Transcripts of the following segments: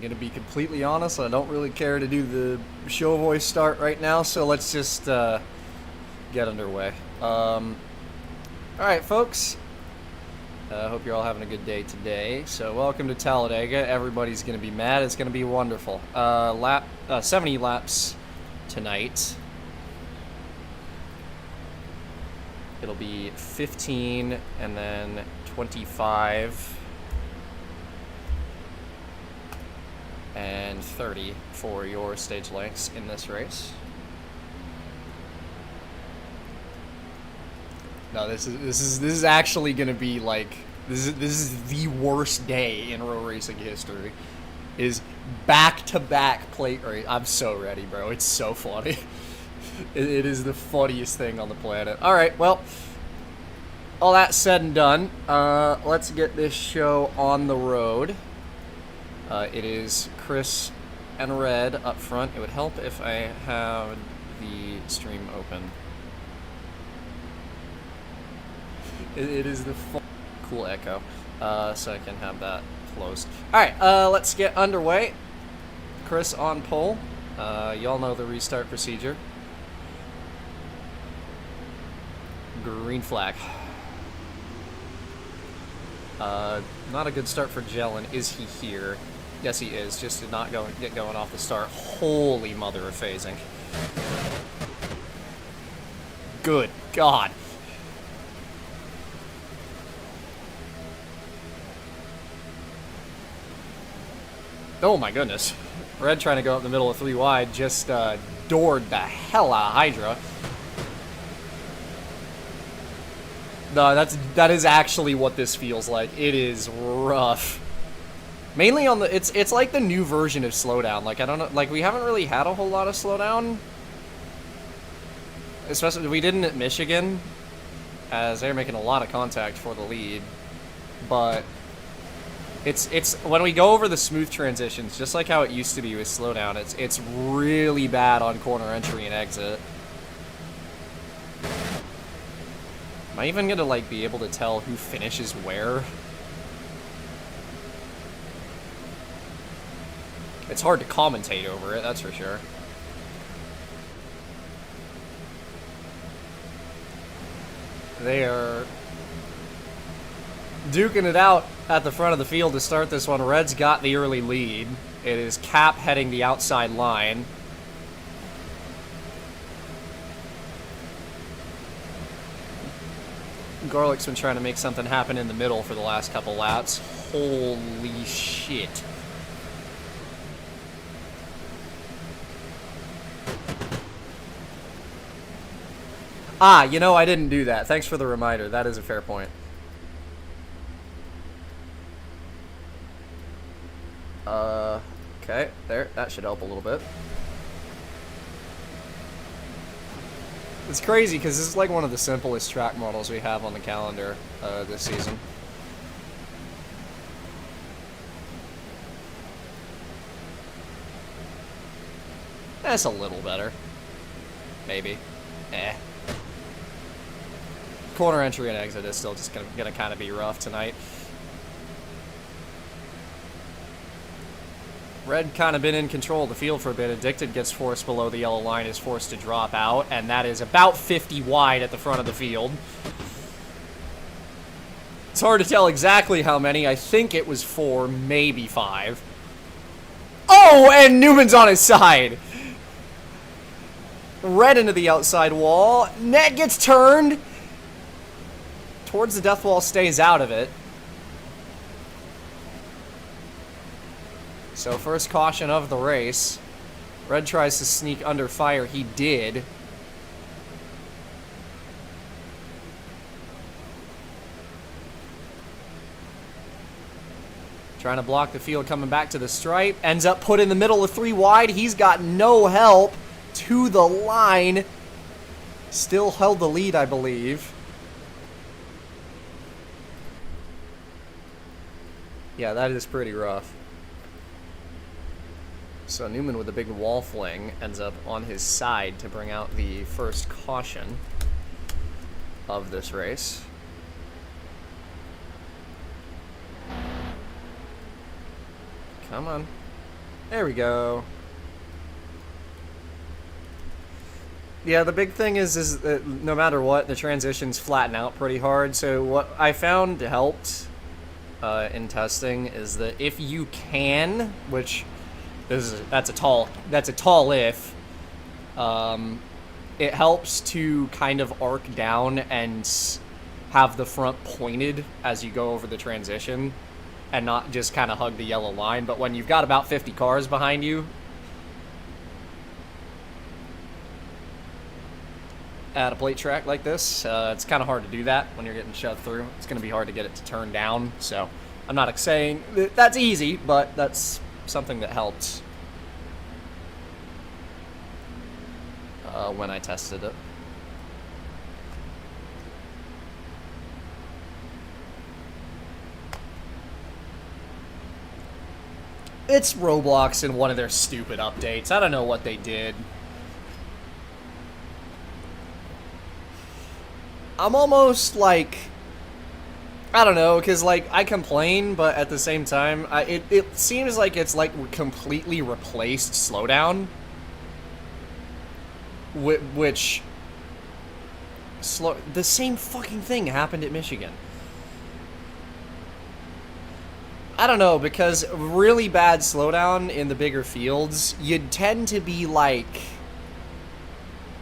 gonna be completely honest, I don't really care to do the show voice start right now, so let's just get underway. Alright, folks. I hope you're all having a good day today. So welcome to Talladega. Everybody's gonna be mad. It's gonna be wonderful. 70 laps tonight. It'll be 15 and then 25 and 30 for your stage lengths in this race. No, this is actually gonna be like this is the worst day in road racing history. Is back-to-back plate race. I'm so ready, bro. It's so funny. It is the funniest thing on the planet. All right, well, all that said and done, let's get this show on the road. It is Chris and Red up front. It would help if I had the stream open. It is the cool echo, so I can have that closed. All right, let's get underway. Chris on pole. Y'all know the restart procedure. Green flag. Not a good start for Jellin. Is he here? Yes, he is. Just did not get going off the start. Holy mother of phasing. Good God. Oh my goodness. Red trying to go up the middle of 3 wide just doored the hell out of Hydra. No, that is actually what this feels like. It is rough. Mainly on the it's like the new version of slowdown. Like I don't know, like we haven't really had a whole lot of slowdown. Especially we didn't at Michigan, as they're making a lot of contact for the lead. But it's when we go over the smooth transitions, just like how it used to be with slowdown, it's really bad on corner entry and exit. Am I even gonna like be able to tell who finishes where? It's hard to commentate over it, that's for sure. They are duking it out at the front of the field to start this one. Red's got the early lead. It is Cap heading the outside line. Garlic's been trying to make something happen in the middle for the last couple laps. Holy shit. Ah, you know, I didn't do that. Thanks for the reminder. That is a fair point. Okay, there. That should help a little bit. It's crazy because this is like one of the simplest track models we have on the calendar this season. That's a little better. Maybe. Eh. Corner entry and exit is still just gonna kind of be rough tonight. Red kind of been in control of the field for a bit. Addicted gets forced below the yellow line, is forced to drop out, and that is about 50 wide at the front of the field. It's hard to tell exactly how many. I think it was 4, maybe 5. Oh, and Newman's on his side. Red into the outside wall. Net gets turned. Towards the death wall, stays out of it. So first caution of the race. Red tries to sneak under fire. He did. Trying to block the field, coming back to the stripe. Ends up put in the middle of 3 wide. He's got no help. To the line. Still held the lead, I believe. Yeah, that is pretty rough. So Newman with a big wall fling ends up on his side to bring out the first caution of this race. Come on. There we go. Yeah, the big thing is that no matter what, the transitions flatten out pretty hard. So what I found helped in testing is that if you can, which that's a tall if, it helps to kind of arc down and have the front pointed as you go over the transition, and not just kind of hug the yellow line. But when you've got about 50 cars behind you at a plate track like this, it's kind of hard to do that when you're getting shoved through. It's going to be hard to get it to turn down. So I'm not saying that's easy, but that's something that helped when I tested it. It's Roblox in one of their stupid updates. I don't know what they did. I'm almost like, I don't know, because like I complain, but at the same time, it seems like it's like completely replaced slowdown, which the same fucking thing happened at Michigan. I don't know, because really bad slowdown in the bigger fields, you'd tend to be like,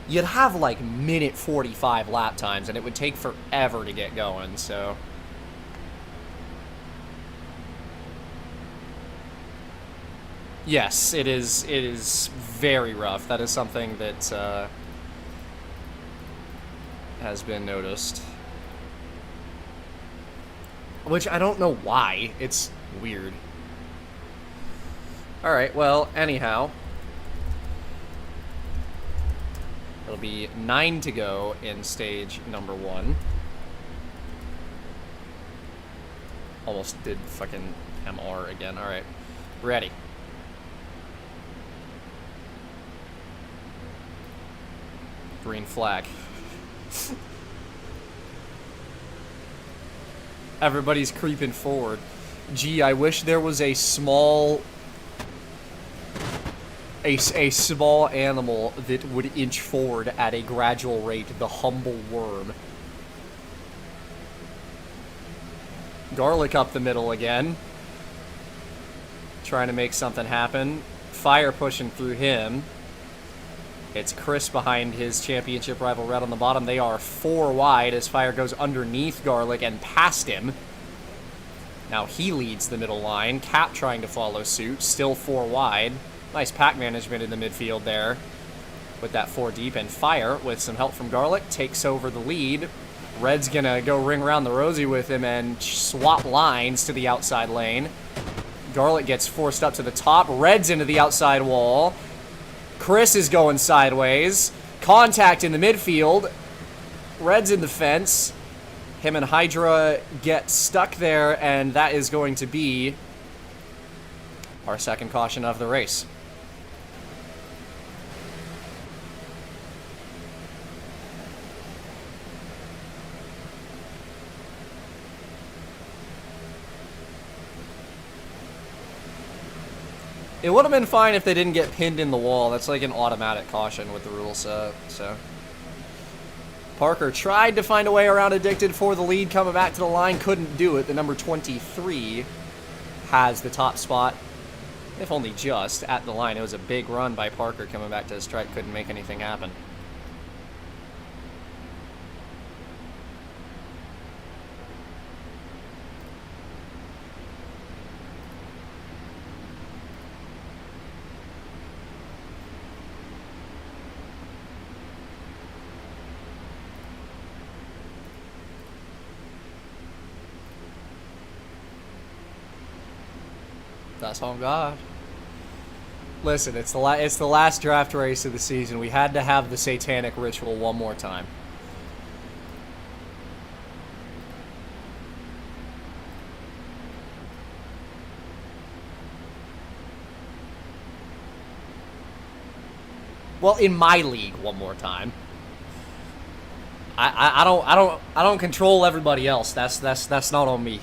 you'd have like minute 45 lap times, and it would take forever to get going, so. Yes, it is very rough. That is something that has been noticed. Which I don't know why. It's weird. Alright, well, anyhow. It'll be 9 to go in stage number 1. Almost did fucking MR again. Alright. Ready. Green flag. Everybody's creeping forward. Gee, I wish there was a small animal that would inch forward at a gradual rate, the humble worm. Garlic up the middle again. Trying to make something happen. Fire pushing through him. It's Chris behind his championship rival Red on the bottom. They are 4 wide as Fire goes underneath Garlic and past him. Now he leads the middle line. Cap trying to follow suit. Still 4 wide. Nice pack management in the midfield there with that 4 deep. And Fire, with some help from Garlic, takes over the lead. Red's gonna go ring around the rosy with him and swap lines to the outside lane. Garlic gets forced up to the top. Red's into the outside wall. Chris is going sideways. Contact in the midfield. Red's in the fence. Him and Hydra get stuck there, and that is going to be our second caution of the race. It would have been fine if they didn't get pinned in the wall. That's like an automatic caution with the rule set, so. Parker tried to find a way around Addicted for the lead, coming back to the line, couldn't do it. The number 23 has the top spot, if only just, at the line. It was a big run by Parker coming back to the strike, couldn't make anything happen. That's on God. Listen, it's the last draft race of the season. We had to have the satanic ritual one more time. Well, in my league, one more time. I don't control everybody else. That's not on me.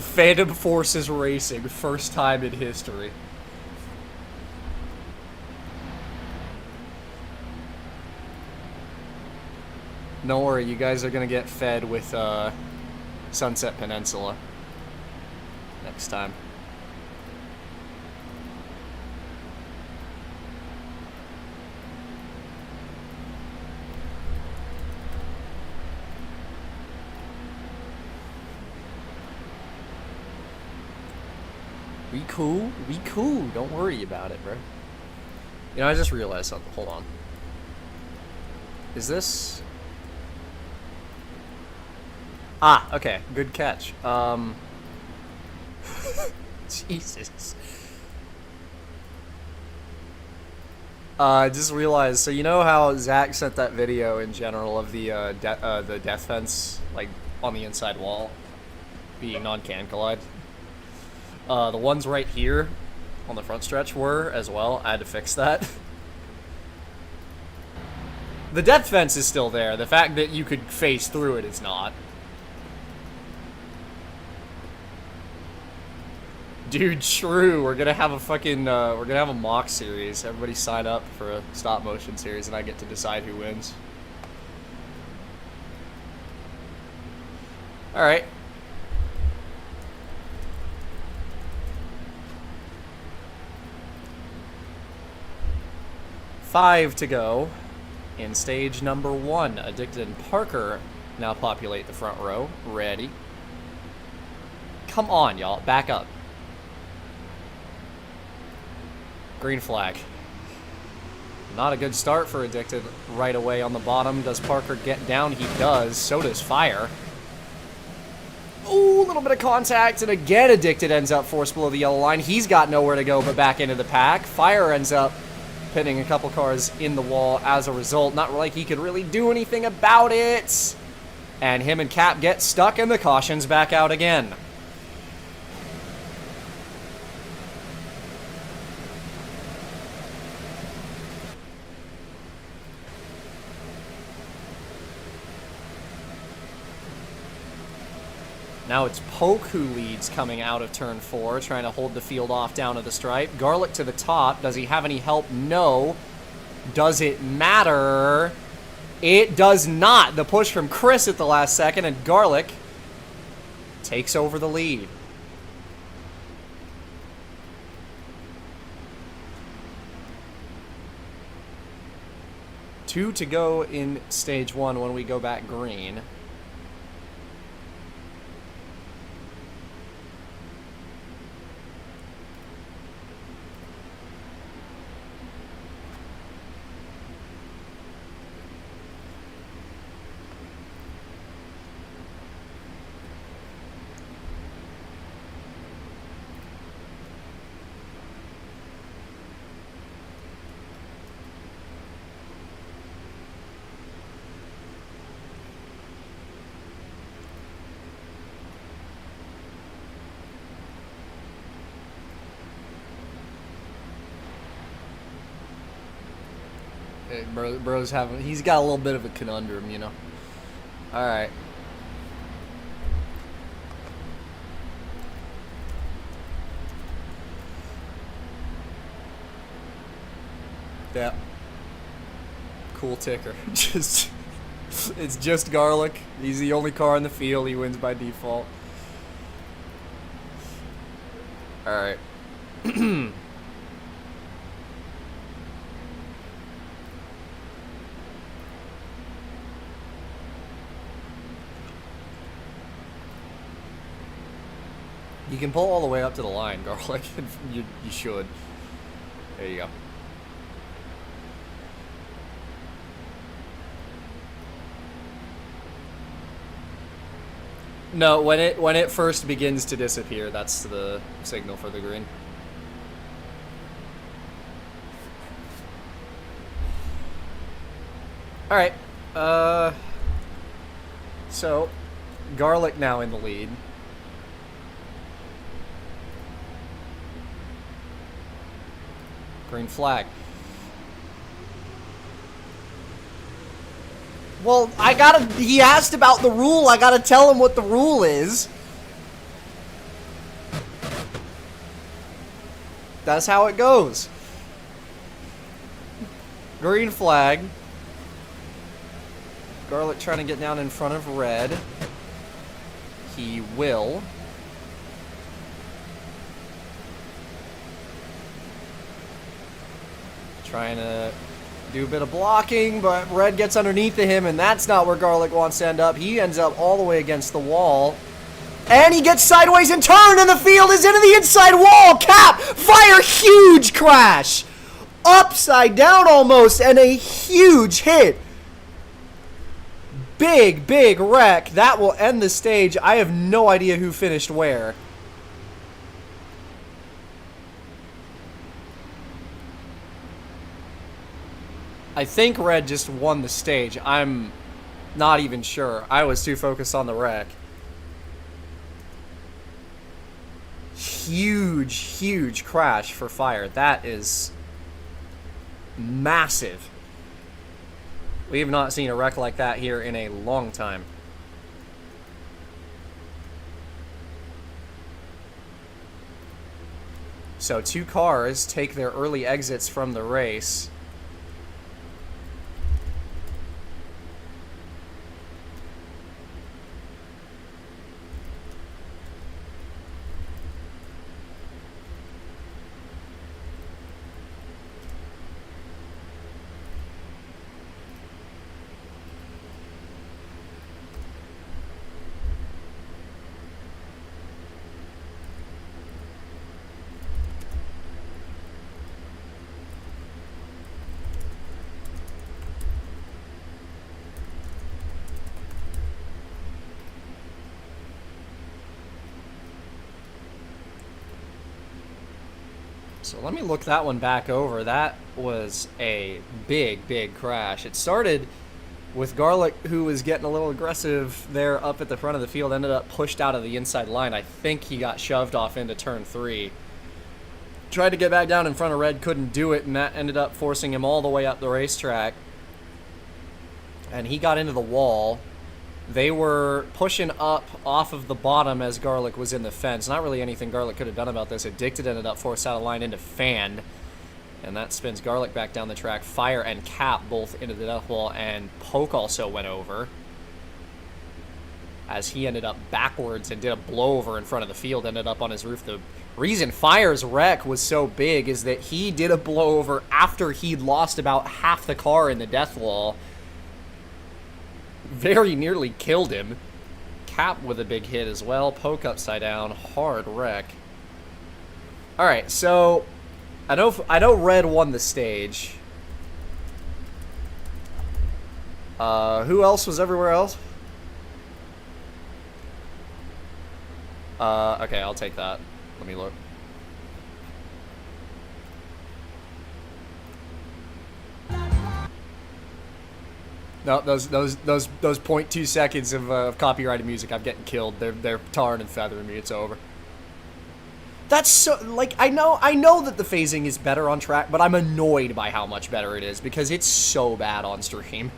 Phantom Forces Racing, first time in history. Don't worry, you guys are gonna get fed with Sunset Peninsula next time. We cool? We cool. Don't worry about it, bro. You know, I just realized something. Hold on. Is this... Ah, okay. Good catch. Jesus. I just realized, so you know how Zach sent that video in general of the death fence, like, on the inside wall being non-can collide? The ones right here on the front stretch were as well. I had to fix that. The death fence is still there. The fact that you could face through it is not. Dude, true. We're gonna have a fucking, we're gonna have a mock series. Everybody sign up for a stop motion series and I get to decide who wins. Alright. Five to go in stage number 1. Addicted and Parker now populate the front row. Ready. Come on, y'all. Back up. Green flag. Not a good start for Addicted right away on the bottom. Does Parker get down? He does. So does Fire. Ooh, a little bit of contact, and again Addicted ends up forced below the yellow line. He's got nowhere to go but back into the pack. Fire ends up pinning a couple cars in the wall as a result. Not like he could really do anything about it. And him and Cap get stuck, and the caution's back out again. Now it's Poke who leads coming out of turn 4, trying to hold the field off down to the stripe. Garlic to the top. Does he have any help? No. Does it matter? It does not. The push from Chris at the last second, and Garlic takes over the lead. Two to go in stage 1 when we go back green. Bro's having, he's got a little bit of a conundrum, you know. Alright. Yeah. Cool ticker. Just, it's just Garlic. He's the only car in the field. He wins by default. Alright. You can pull all the way up to the line, Garlic. You should. There you go. No, when it first begins to disappear, that's the signal for the green. All right. So Garlic now in the lead. Green flag. Well, he asked about the rule. I gotta tell him what the rule is. That's how it goes. Green flag. Garlic trying to get down in front of red. He will. Trying to do a bit of blocking, but red gets underneath of him, and that's not where Garlic wants to end up. He ends up all the way against the wall. And he gets sideways and turned, and the field is into the inside wall. Cap, fire, huge crash. Upside down almost, and a huge hit. Big, big wreck. That will end the stage. I have no idea who finished where. I think red just won the stage. I'm not even sure. I was too focused on the wreck. Huge, huge crash for fire. That is massive. We have not seen a wreck like that here in a long time. So 2 cars take their early exits from the race. So let me look that one back over. That was a big, big crash. It started with Garlic, who was getting a little aggressive there up at the front of the field, ended up pushed out of the inside line. I think he got shoved off into turn 3. Tried to get back down in front of red, couldn't do it, and that ended up forcing him all the way up the racetrack. And he got into the wall. They were pushing up off of the bottom as Garlic was in the fence. Not really anything Garlic could have done about this. Addicted ended up forced out of line into Fan. And that spins Garlic back down the track. Fire and Cap both into the death wall. And Poke also went over, as he ended up backwards and did a blowover in front of the field. Ended up on his roof. The reason Fire's wreck was so big is that he did a blowover after he'd lost about half the car in the death wall. Very nearly killed him. Cap with a big hit as well. Poke upside down. Hard wreck. Alright, so I know red won the stage. Who else was everywhere else? Okay, I'll take that. Let me look. No, those 0.2 seconds of copyrighted music, I'm getting killed. They're tarring and feathering me. It's over. That's so, like, I know that the phasing is better on track, but I'm annoyed by how much better it is because it's so bad on stream.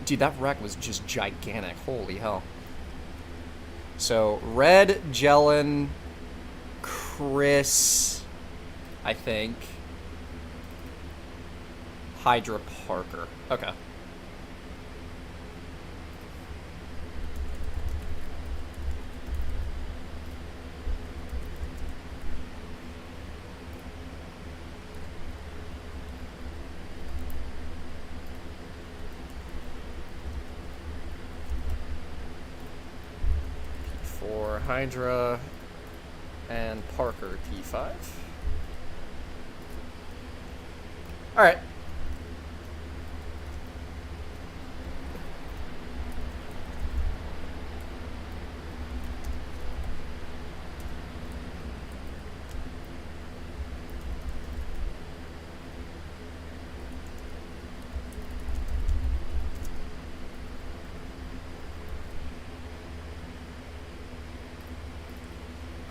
Dude, that wreck was just gigantic. Holy hell. So, Red, Jellin, Chris, I think. Hydra, Parker. Okay. P4, Hydra, and Parker, P5. All right.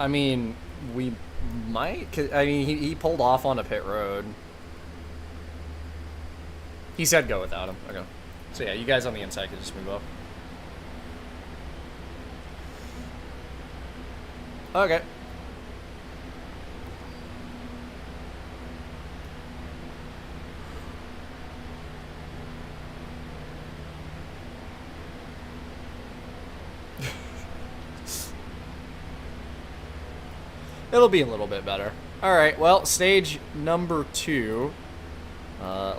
I mean, we might. I mean, he pulled off on a pit road. He said go without him. Okay. So yeah, you guys on the inside can just move up. Okay. It'll be a little bit better. Alright, well, stage number 2.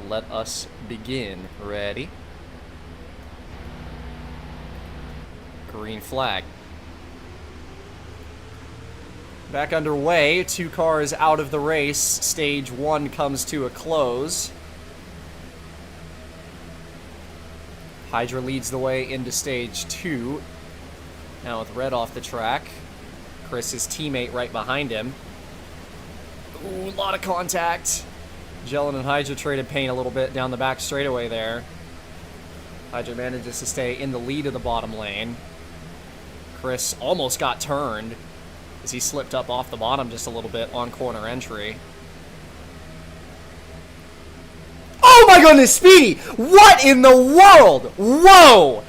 Let us begin. Ready? Green flag. Back underway, 2 cars out of the race. Stage 1 comes to a close. Hydra leads the way into stage 2. Now with Red off the track. Chris, his teammate, right behind him. Ooh, a lot of contact. Jellin and Hydra traded paint a little bit down the back straightaway there. Hydra manages to stay in the lead of the bottom lane. Chris almost got turned as he slipped up off the bottom just a little bit on corner entry. Oh my goodness, Speedy! What in the world? Whoa!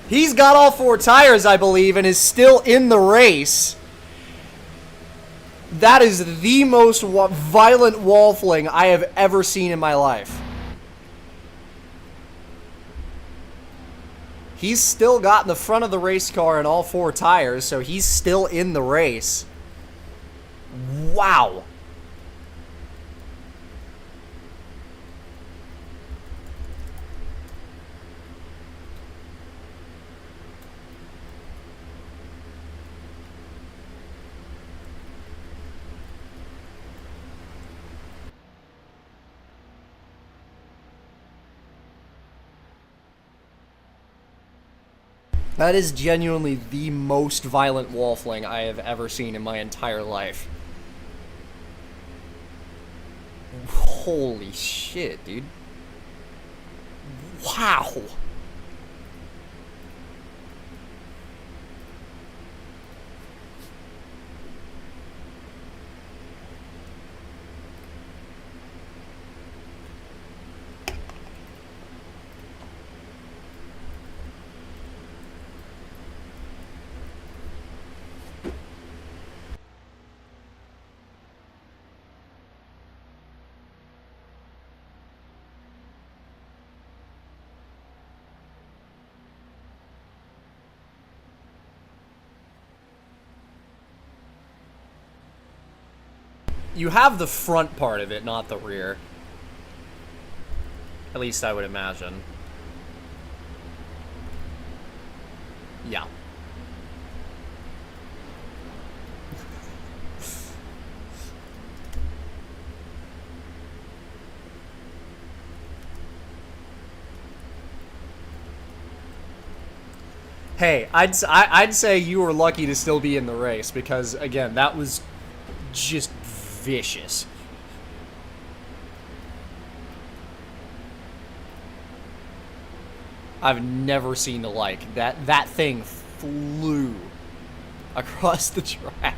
He's got all 4 tires, I believe, and is still in the race. That is the most violent wall fling I have ever seen in my life. He's still got the front of the race car and all 4 tires, so he's still in the race. Wow. That is genuinely the most violent wall fling I have ever seen in my entire life. Holy shit, dude. Wow. You have the front part of it, not the rear. At least I would imagine. Yeah. Hey, I'd say you were lucky to still be in the race because, again, that was just vicious. I've never seen the like. That thing flew across the track.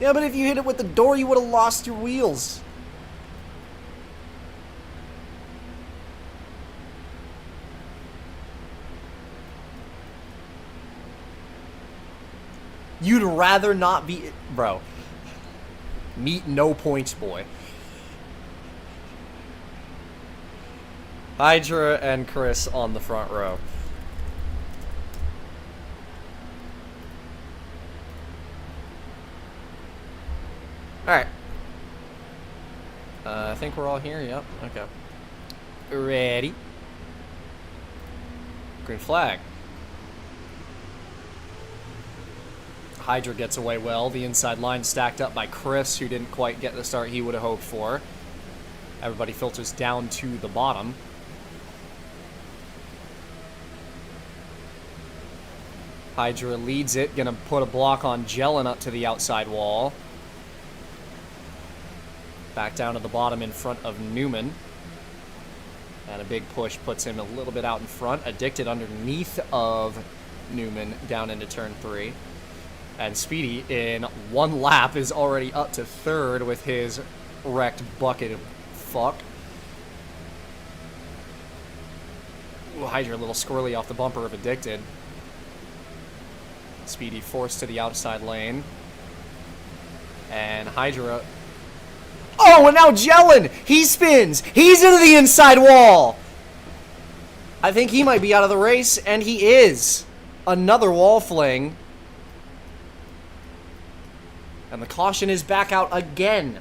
Yeah, but if you hit it with the door, you would have lost your wheels. You'd rather not be... Bro. Meet no points, boy. Hydra and Chris on the front row. Alright. I think we're all here. Yep. Okay. Ready. Green flag. Hydra gets away well. The inside line stacked up by Chris, who didn't quite get the start he would have hoped for. Everybody filters down to the bottom. Hydra leads it. Gonna put a block on Jellin up to the outside wall. Back down to the bottom in front of Newman. And a big push puts him a little bit out in front. Addicted underneath of Newman down into turn 3. And Speedy, in 1 lap, is already up to 3rd with his wrecked bucket of fuck. Ooh, Hydra a little squirrely off the bumper of Addicted. Speedy forced to the outside lane. And Hydra... Oh, and now Jelen, he spins. He's into the inside wall. I think he might be out of the race, and he is. Another wall fling. And the caution is back out again.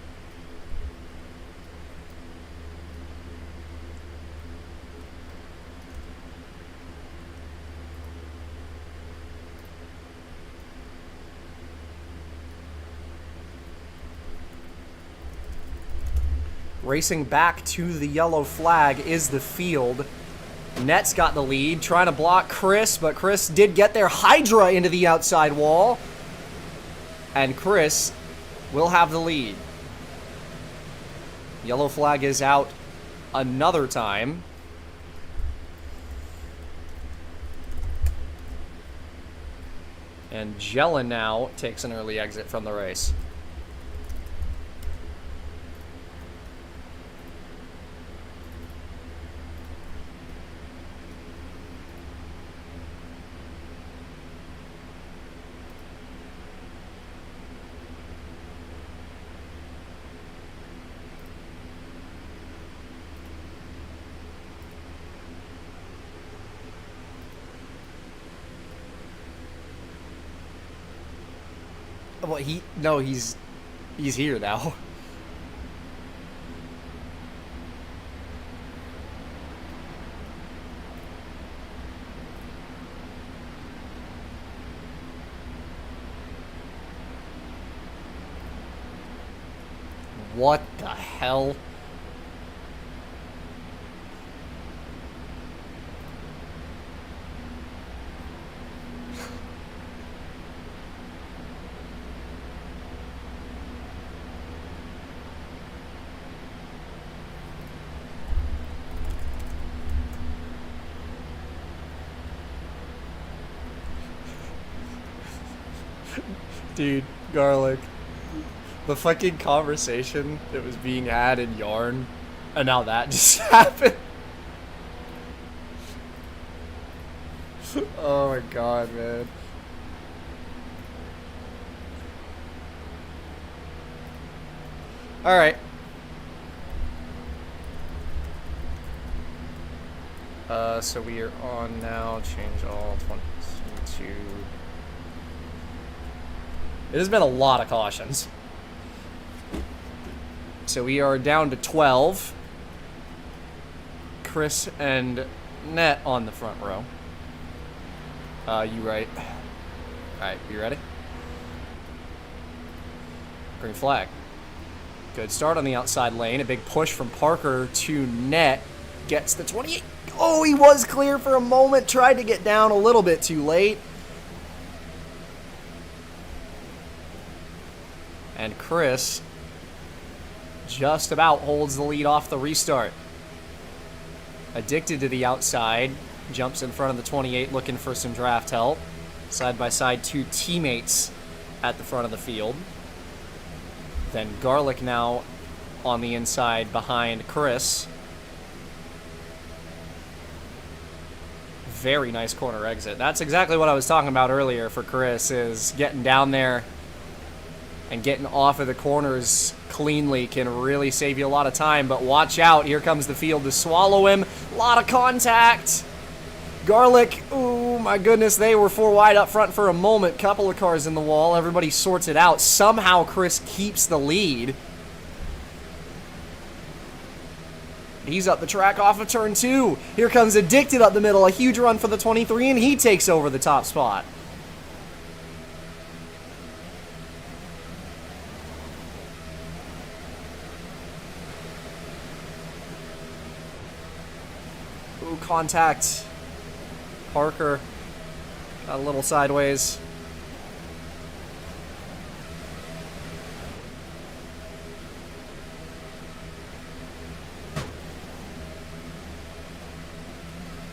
Racing back to the yellow flag is the field. Net's got the lead, trying to block Chris, but Chris did get there. Hydra into the outside wall. And Chris will have the lead. Yellow flag is out another time. And Jelen now takes an early exit from the race. Well, he's here now. What the hell? Dude, Garlic. The fucking conversation that was being had in Yarn, and now that just happened. Oh my god, man. Alright. So we are on now. Change all 22. It has been a lot of cautions. So we are down to 12. Chris and Net on the front row. You right. Alright, you ready? Green flag. Good start on the outside lane. A big push from Parker to Net. Gets the 28. Oh, he was clear for a moment. Tried to get down a little bit too late. And Chris just about holds the lead off the restart. Addicted to the outside. Jumps in front of the 28 looking for some draft help. Side by side, two teammates at the front of the field. Then Garlic now on the inside behind Chris. Very nice corner exit. That's exactly what I was talking about earlier for Chris, is getting down there and getting off of the corners cleanly can really save you a lot of time. But watch out, here comes the field to swallow him. A lot of contact. Garlic, ooh, my goodness, they were four wide up front for a moment. Couple of cars in the wall, everybody sorts it out. Somehow Chris keeps the lead. He's up the track off of turn 2. Here comes Addicted up the middle. A huge run for the 23, and he takes over the top spot. Ooh, contact. Parker got a little sideways.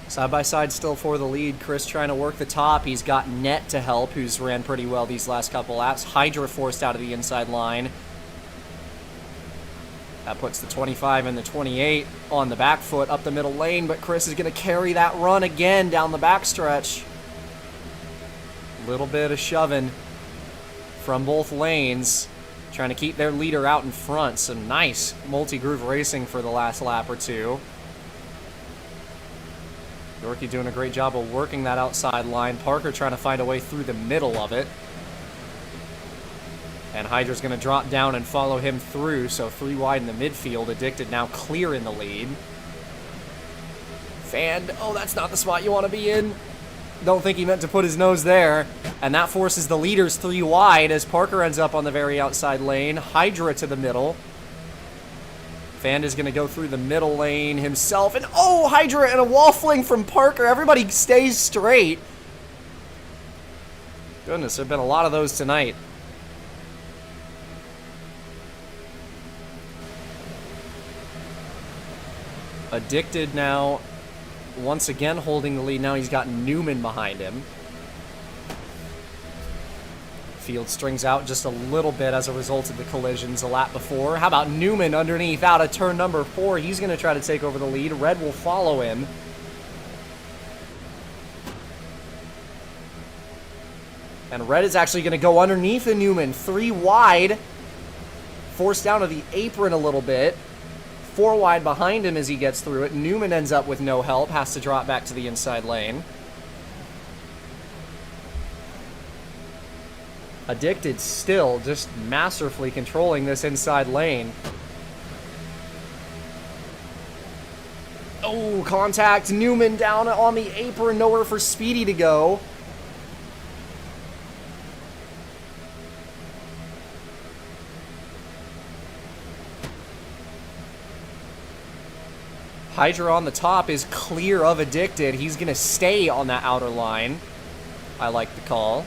Side by side still for the lead. Chris trying to work the top. He's got Net to help, who's ran pretty well these last couple laps. Hydra forced out of the inside line. That puts the 25 and the 28 on the back foot up the middle lane, but Chris is going to carry that run again down the backstretch. Little bit of shoving from both lanes. trying to keep their leader out in front. Some nice multi-groove racing for the last lap or two. Yorkie doing a great job of working that outside line. Parker trying to find a way through the middle of it. And Hydra's going to drop down and follow him through, so 3 wide in the midfield. Addicted now clear in the lead. Fanned, oh, that's not the spot you want to be in. Don't think he meant to put his nose there. And that forces the leaders 3 wide as Parker ends up on the very outside lane. Hydra to the middle. Fanned is going to go through the middle lane himself. And oh, Hydra and a wall fling from Parker. Everybody stays straight. Goodness, there have been a lot of those tonight. Addicted now, once again holding the lead. Now he's got Newman behind him. Field strings out just a little bit as a result of the collisions a lap before. How about Newman underneath out of turn number 4? He's going to try to take over the lead. Red will follow him. And Red is actually going to go underneath the Newman. 3 wide. Forced down to the apron a little bit. 4 wide behind him as he gets through it. Newman ends up with no help. Has to drop back to the inside lane. Addicted still just masterfully controlling this inside lane. Oh, contact. Newman down on the apron. Nowhere for Speedy to go. Hydra on the top is clear of Addicted. He's going to stay on that outer line. I like the call.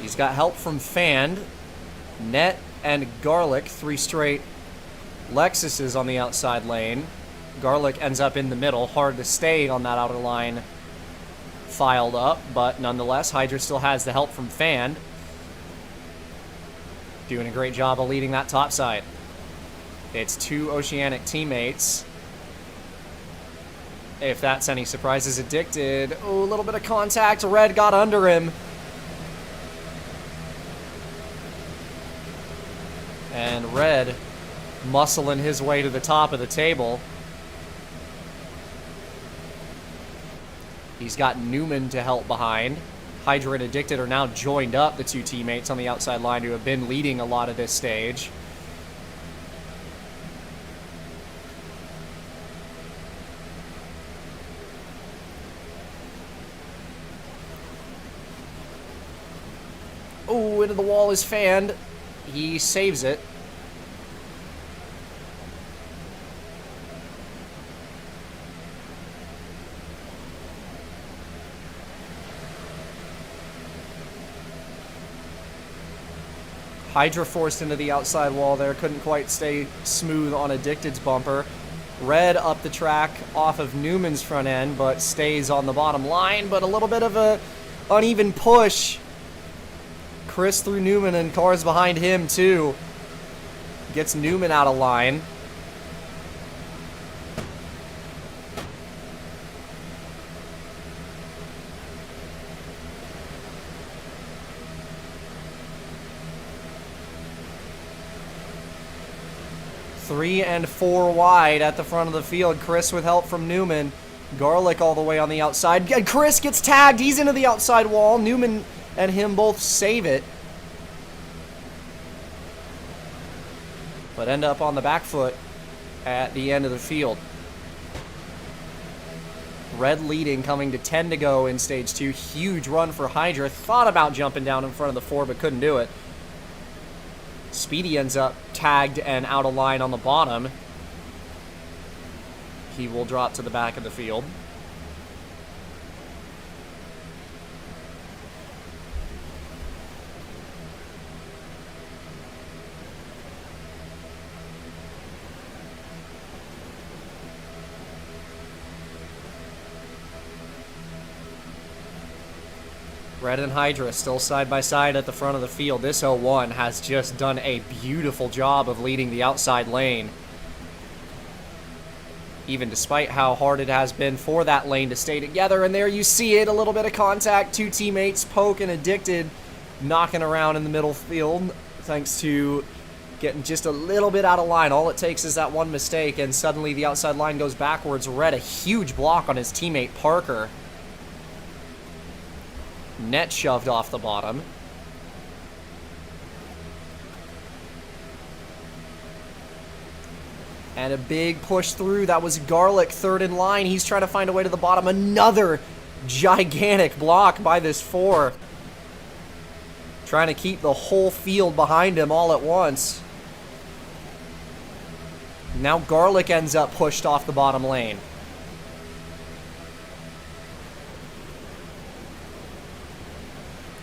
He's got help from Fanned, Net, and Garlic. 3 straight Lexuses on the outside lane. Garlic ends up in the middle. Hard to stay on that outer line filed up, but nonetheless, Hydra still has the help from Fanned. Doing a great job of leading that top side. It's 2 Oceanic teammates. If that's any surprises, Addicted. Oh, a little bit of contact. Red got under him. And Red muscling his way to the top of the table. He's got Newman to help behind. Hydra and Addicted are now joined up, the 2 teammates on the outside line who have been leading a lot of this stage. Oh, into the wall is Fanned. He saves it. Hydra forced into the outside wall there. Couldn't quite stay smooth on Addicted's bumper. Red up the track off of Newman's front end, but stays on the bottom line. But a little bit of a uneven push. Chris through Newman and cars behind him too. Gets Newman out of line. Three and 4 wide at the front of the field. Chris with help from Newman. Garlic all the way on the outside. And Chris gets tagged. He's into the outside wall. Newman and him both save it. But end up on the back foot at the end of the field. Red leading, coming to 10 to go in stage 2. Huge run for Hydra. Thought about jumping down in front of the 4, but couldn't do it. Speedy ends up tagged and out of line on the bottom. He will drop to the back of the field. Red and Hydra still side by side at the front of the field. This 01 has just done a beautiful job of leading the outside lane. Even despite how hard it has been for that lane to stay together. And there you see it, a little bit of contact. 2 teammates, Poke and Addicted, knocking around in the middle field thanks to getting just a little bit out of line. All it takes is that one mistake, and suddenly the outside line goes backwards. Red, a huge block on his teammate Parker. Net shoved off the bottom. And a big push through. That was Garlic, third in line. He's trying to find a way to the bottom. Another gigantic block by this 4. Trying to keep the whole field behind him all at once. Now Garlic ends up pushed off the bottom lane.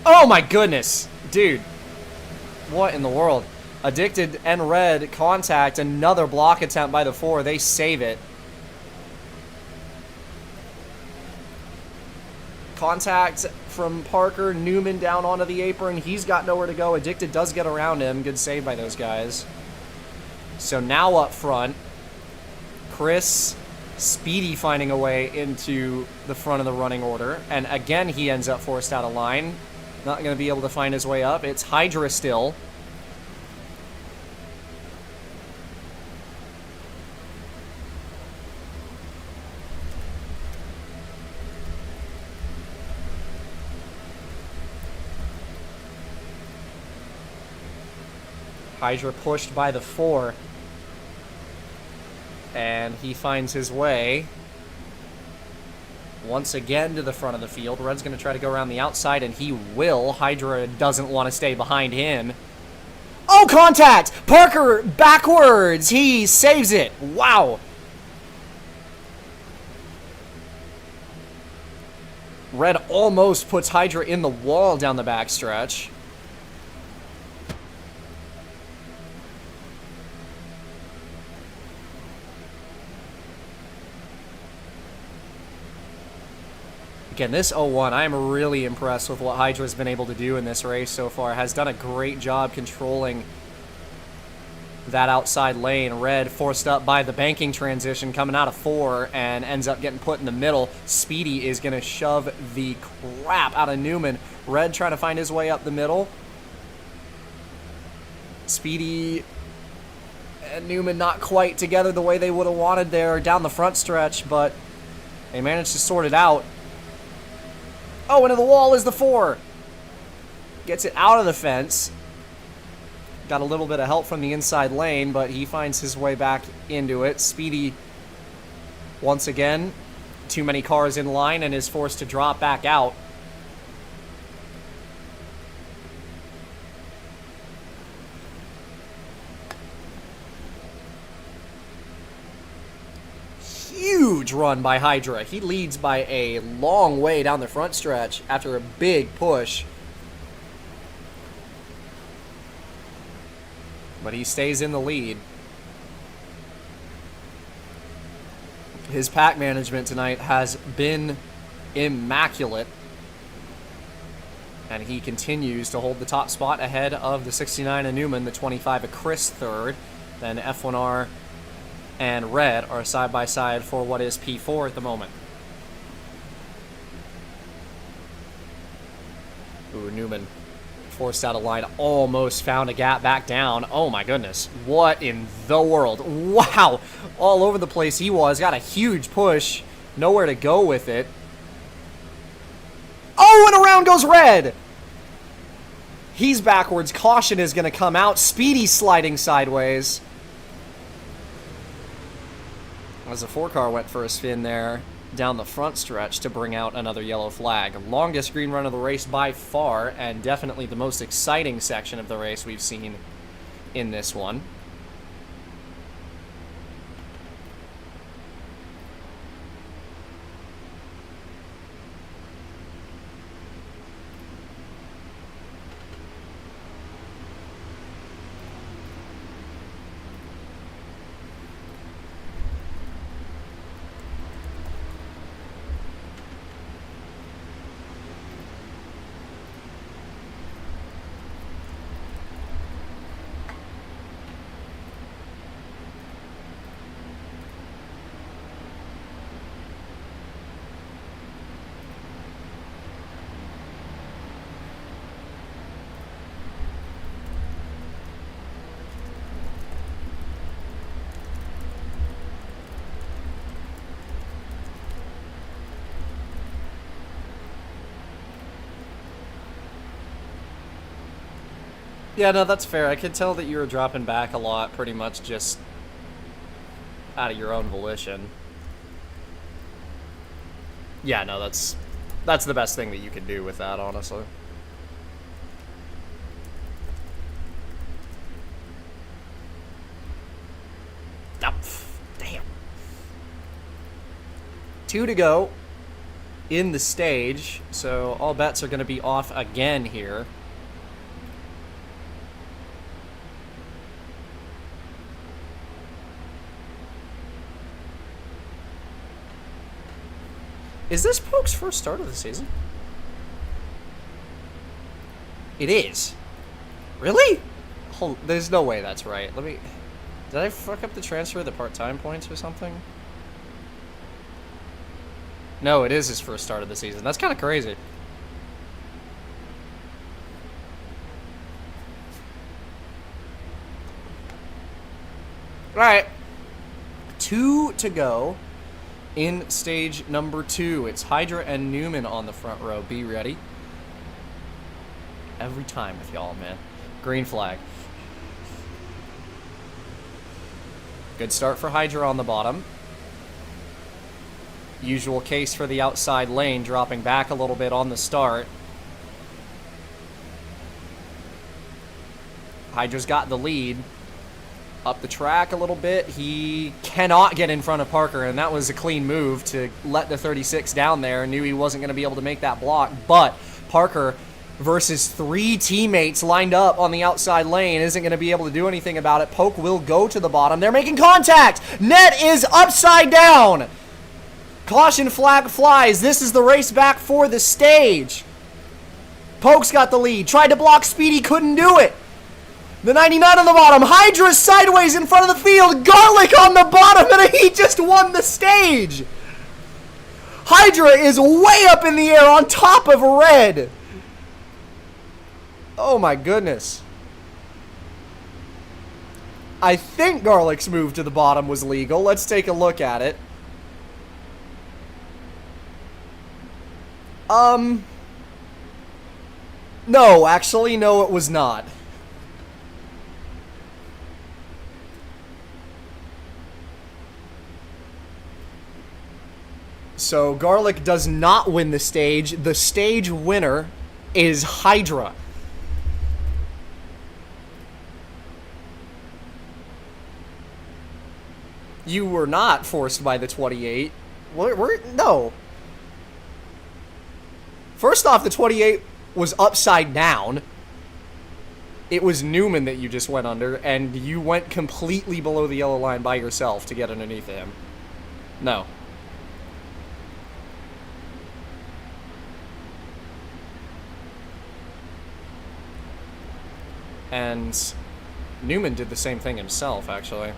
Oh my goodness. Dude. What in the world? Addicted and Red contact. Another block attempt by the 4. They save it. Contact from Parker. Newman down onto the apron. He's got nowhere to go. Addicted does get around him. Good save by those guys. So now up front, Chris, Speedy finding a way into the front of the running order. And again, he ends up forced out of line. Not going to be able to find his way up. It's Hydra still. Hydra pushed by the 4. And he finds his way once again to the front of the field. Red's going to try to go around the outside, and he will. Hydra doesn't want to stay behind him. Oh, contact! Parker backwards! He saves it! Wow! Red almost puts Hydra in the wall down the backstretch. Again, this 0-1, I am really impressed with what Hydra's been able to do in this race so far. Has done a great job controlling that outside lane. Red forced up by the banking transition coming out of 4 and ends up getting put in the middle. Speedy is going to shove the crap out of Newman. Red trying to find his way up the middle. Speedy and Newman not quite together the way they would have wanted there down the front stretch, but they managed to sort it out. Oh, into the wall is the 4. Gets it out of the fence. Got a little bit of help from the inside lane, but he finds his way back into it. Speedy, once again, too many cars in line and is forced to drop back out. Huge run by Hydra. He leads by a long way down the front stretch after a big push. But he stays in the lead. His pack management tonight has been immaculate. And he continues to hold the top spot ahead of the 69 of Newman, the 25 of Chris third. Then F1R and Red are side by side for what is P4 at the moment. Ooh, Newman forced out of line, almost found a gap back down. Oh my goodness, what in the world? Wow, all over the place he was, got a huge push, nowhere to go with it. Oh, and around goes Red! He's backwards, caution is gonna come out, Speedy sliding sideways. As the 4-car went for a spin there down the front stretch to bring out another yellow flag. Longest green run of the race by far, and definitely the most exciting section of the race we've seen in this one. Yeah, no, that's fair. I could tell that you were dropping back a lot, pretty much just out of your own volition. Yeah, no, that's the best thing that you could do with that, honestly. Oh, damn. 2 to go in the stage, so all bets are going to be off again here. Is this Poke's first start of the season? It is. Really? There's no way that's right. Did I fuck up the transfer of the part-time points or something? No, it is his first start of the season. That's kind of crazy. All right. 2 to go in stage number 2. It's Hydra and Newman on the front row. Be ready. Every time with y'all, man. Green flag. Good start for Hydra on the bottom. Usual case for the outside lane, dropping back a little bit on the start. Hydra's got the lead. Up the track a little bit. He cannot get in front of Parker, and that was a clean move to let the 36 down there. Knew he wasn't going to be able to make that block, but Parker versus 3 teammates lined up on the outside lane isn't going to be able to do anything about it. Poke will go to the bottom. They're making contact. Net is upside down. Caution flag flies. This is the race back for the stage. Poke's got the lead. Tried to block Speedy, couldn't do it. The 99 on the bottom. Hydra sideways in front of the field. Garlic on the bottom, and he just won the stage. Hydra is way up in the air on top of Red. Oh my goodness. I think Garlic's move to the bottom was legal. Let's take a look at it. No, actually, no, it was not. So Garlic does not win the stage. The stage winner is Hydra. You were not forced by the 28. No. First off, the 28 was upside down. It was Newman that you just went under, and you went completely below the yellow line by yourself to get underneath him. No. And Newman did the same thing himself, actually.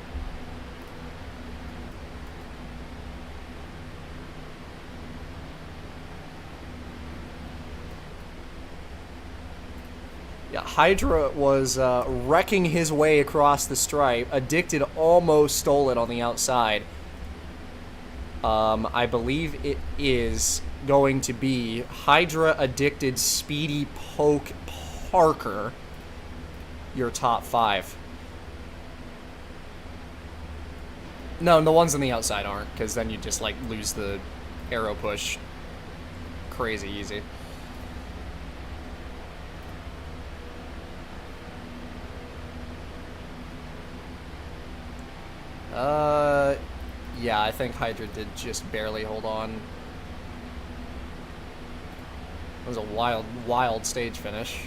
Yeah, Hydra was wrecking his way across the stripe. Addicted almost stole it on the outside. I believe it is going to be Hydra, Addicted, Speedy, Poke, Parker. Your top 5. No, the ones on the outside aren't, because then you just, like, lose the arrow push crazy easy. Yeah, I think Hydra did just barely hold on. It was a wild, wild stage finish.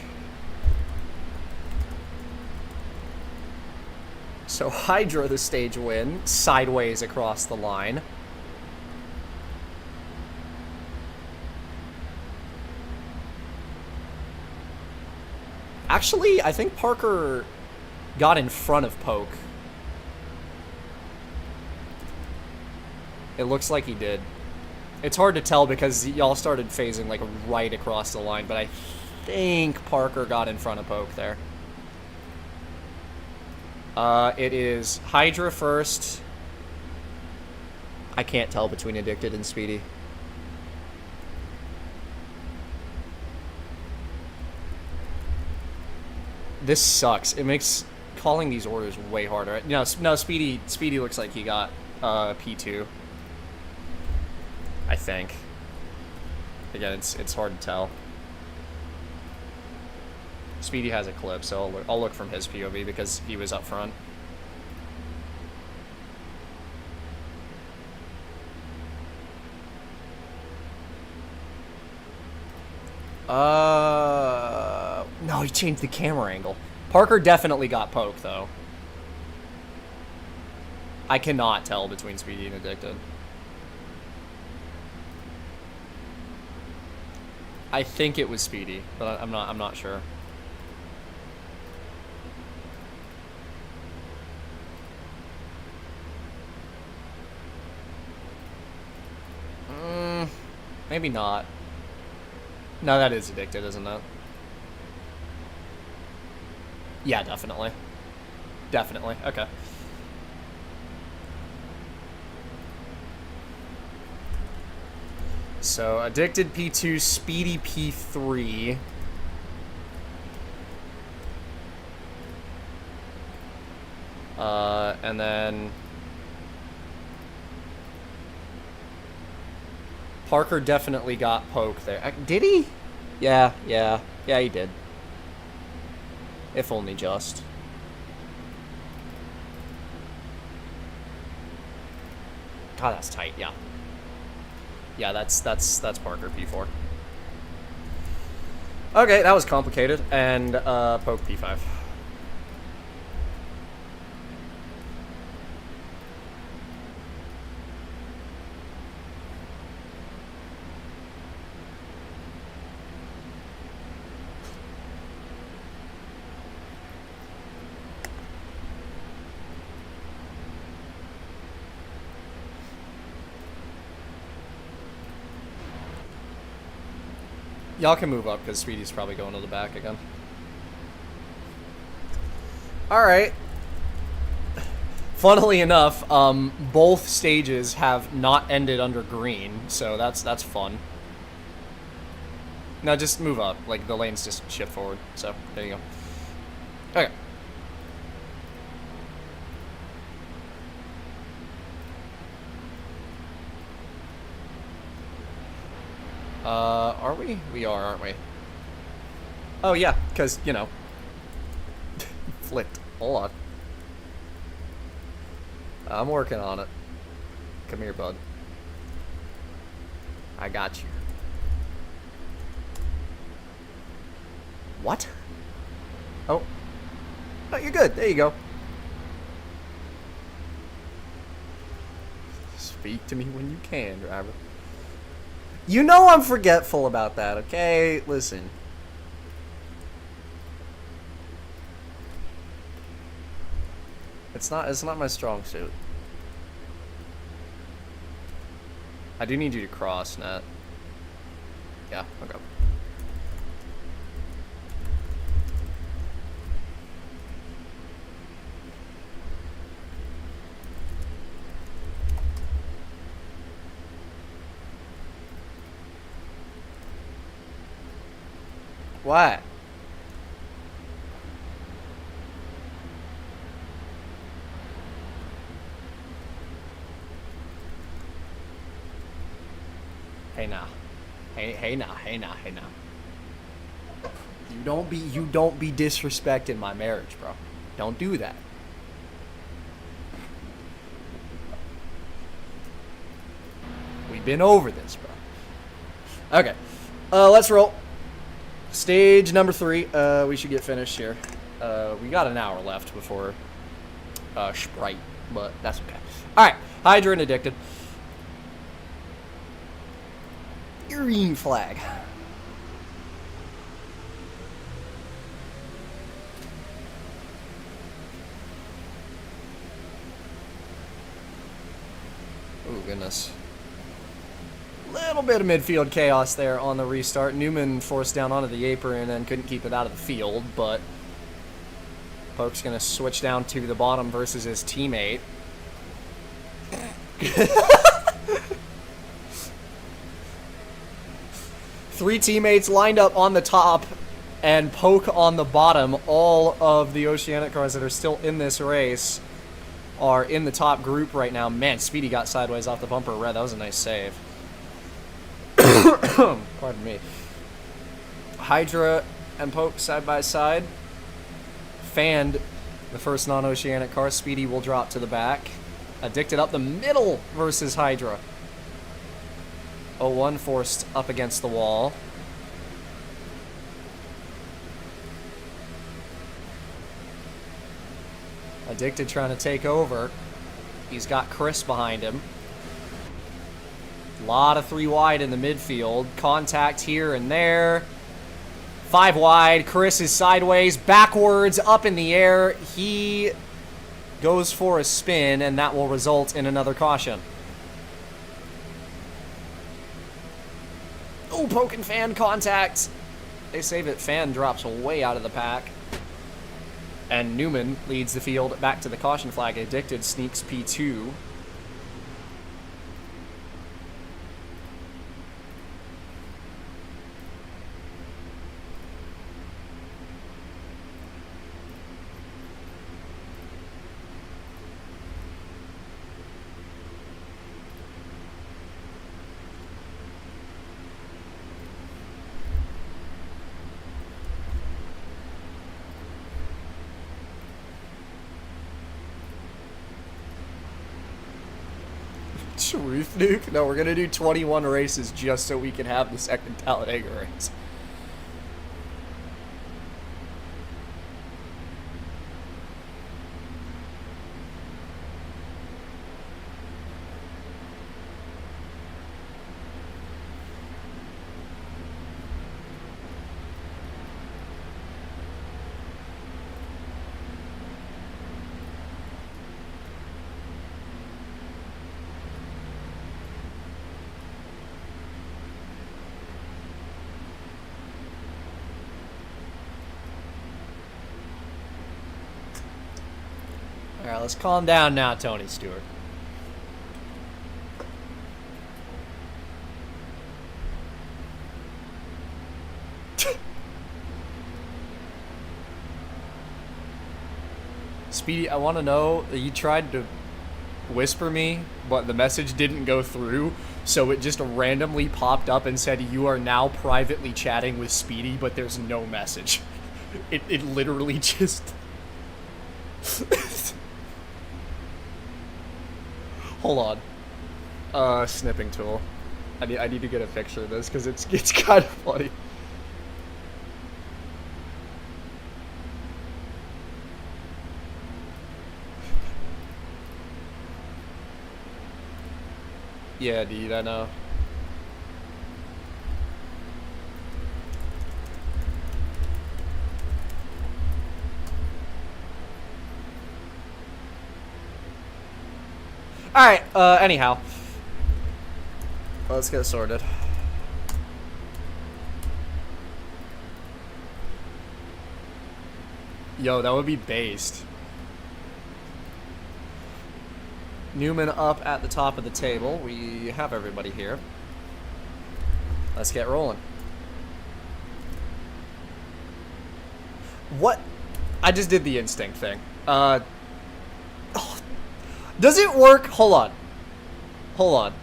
So Hydra the stage win, sideways across the line. Actually, I think Parker got in front of Poke. It looks like he did. It's hard to tell because y'all started phasing like right across the line, but I think Parker got in front of Poke there. It is Hydra first. I can't tell between Addicted and Speedy. This sucks. It makes calling these orders way harder. No, Speedy looks like he got P2. I think. Again, it's hard to tell. Speedy has a clip, so I'll look from his POV because he was up front. No, he changed the camera angle. Parker definitely got poked, though. I cannot tell between Speedy and Addicted. I think it was Speedy, but I'm not sure. Maybe not. No, that is Addicted, isn't it? Yeah, definitely. Definitely. Okay. So, Addicted P2, Speedy P3. And then Parker definitely got poked there. Did he? Yeah, he did. If only just. God, that's tight, yeah. Yeah, that's Parker P4. Okay, that was complicated. And poke P5. Y'all can move up, because Speedy's probably going to the back again. Alright. Funnily enough, both stages have not ended under green, so that's fun. No, just move up. Like, the lanes just shift forward, so there you go. Okay. Are we? We are, aren't we? Oh, yeah, because, you know. Flipped. Hold on. I'm working on it. Come here, bud. I got you. What? Oh. Oh, you're good. There you go. Speak to me when you can, driver. You know I'm forgetful about that, okay? Listen. It's not my strong suit. I do need you to cross, Nat. Yeah, okay. What? Hey now. Hey now. You don't be disrespecting my marriage, bro. Don't do that. We've been over this, bro. Okay. Let's roll. Stage number 3. We should get finished here. We got an hour left before Sprite, but that's okay. Alright. Hydra and Addicted. Green flag. Oh, goodness. Little bit of midfield chaos there on the restart. Newman forced down onto the apron and couldn't keep it out of the field, but Poke's going to switch down to the bottom versus his teammate. Three teammates lined up on the top. and poke on the bottom. All of the Oceanic cars that are still in this race are in the top group right now. Man, Speedy got sideways off the bumper red. That was a nice save. Pardon me. Hydra and Poke side by side. Fanned, the first non-Oceanic car. Speedy will drop to the back. Addicted up the middle versus Hydra. 01 forced up against the wall. Addicted trying to take over. He's got Chris behind him. A lot of 3 wide in the midfield. Contact here and there. 5 wide. Chris is sideways, backwards, up in the air. He goes for a spin, and that will result in another caution. Oh, Poke and Fan contact. They save it. Fan drops way out of the pack. And Newman leads the field back to the caution flag. Addicted sneaks P2. Truth nuke? No, we're gonna do 21 races just so we can have the second Talladega race. Alright, let's calm down now, Tony Stewart. Speedy, I want to know that you tried to whisper me, but the message didn't go through, so it just randomly popped up and said you are now privately chatting with Speedy, but there's no message. It literally just... Hold on. Snipping tool. I need to get a picture of this because it's kind of funny. Yeah, dude, I know. Alright, anyhow. Let's get sorted. Yo, that would be based. Newman up at the top of the table. We have everybody here. Let's get rolling. What? I just did the instinct thing. Oh. Does it work? Hold on. Hold on.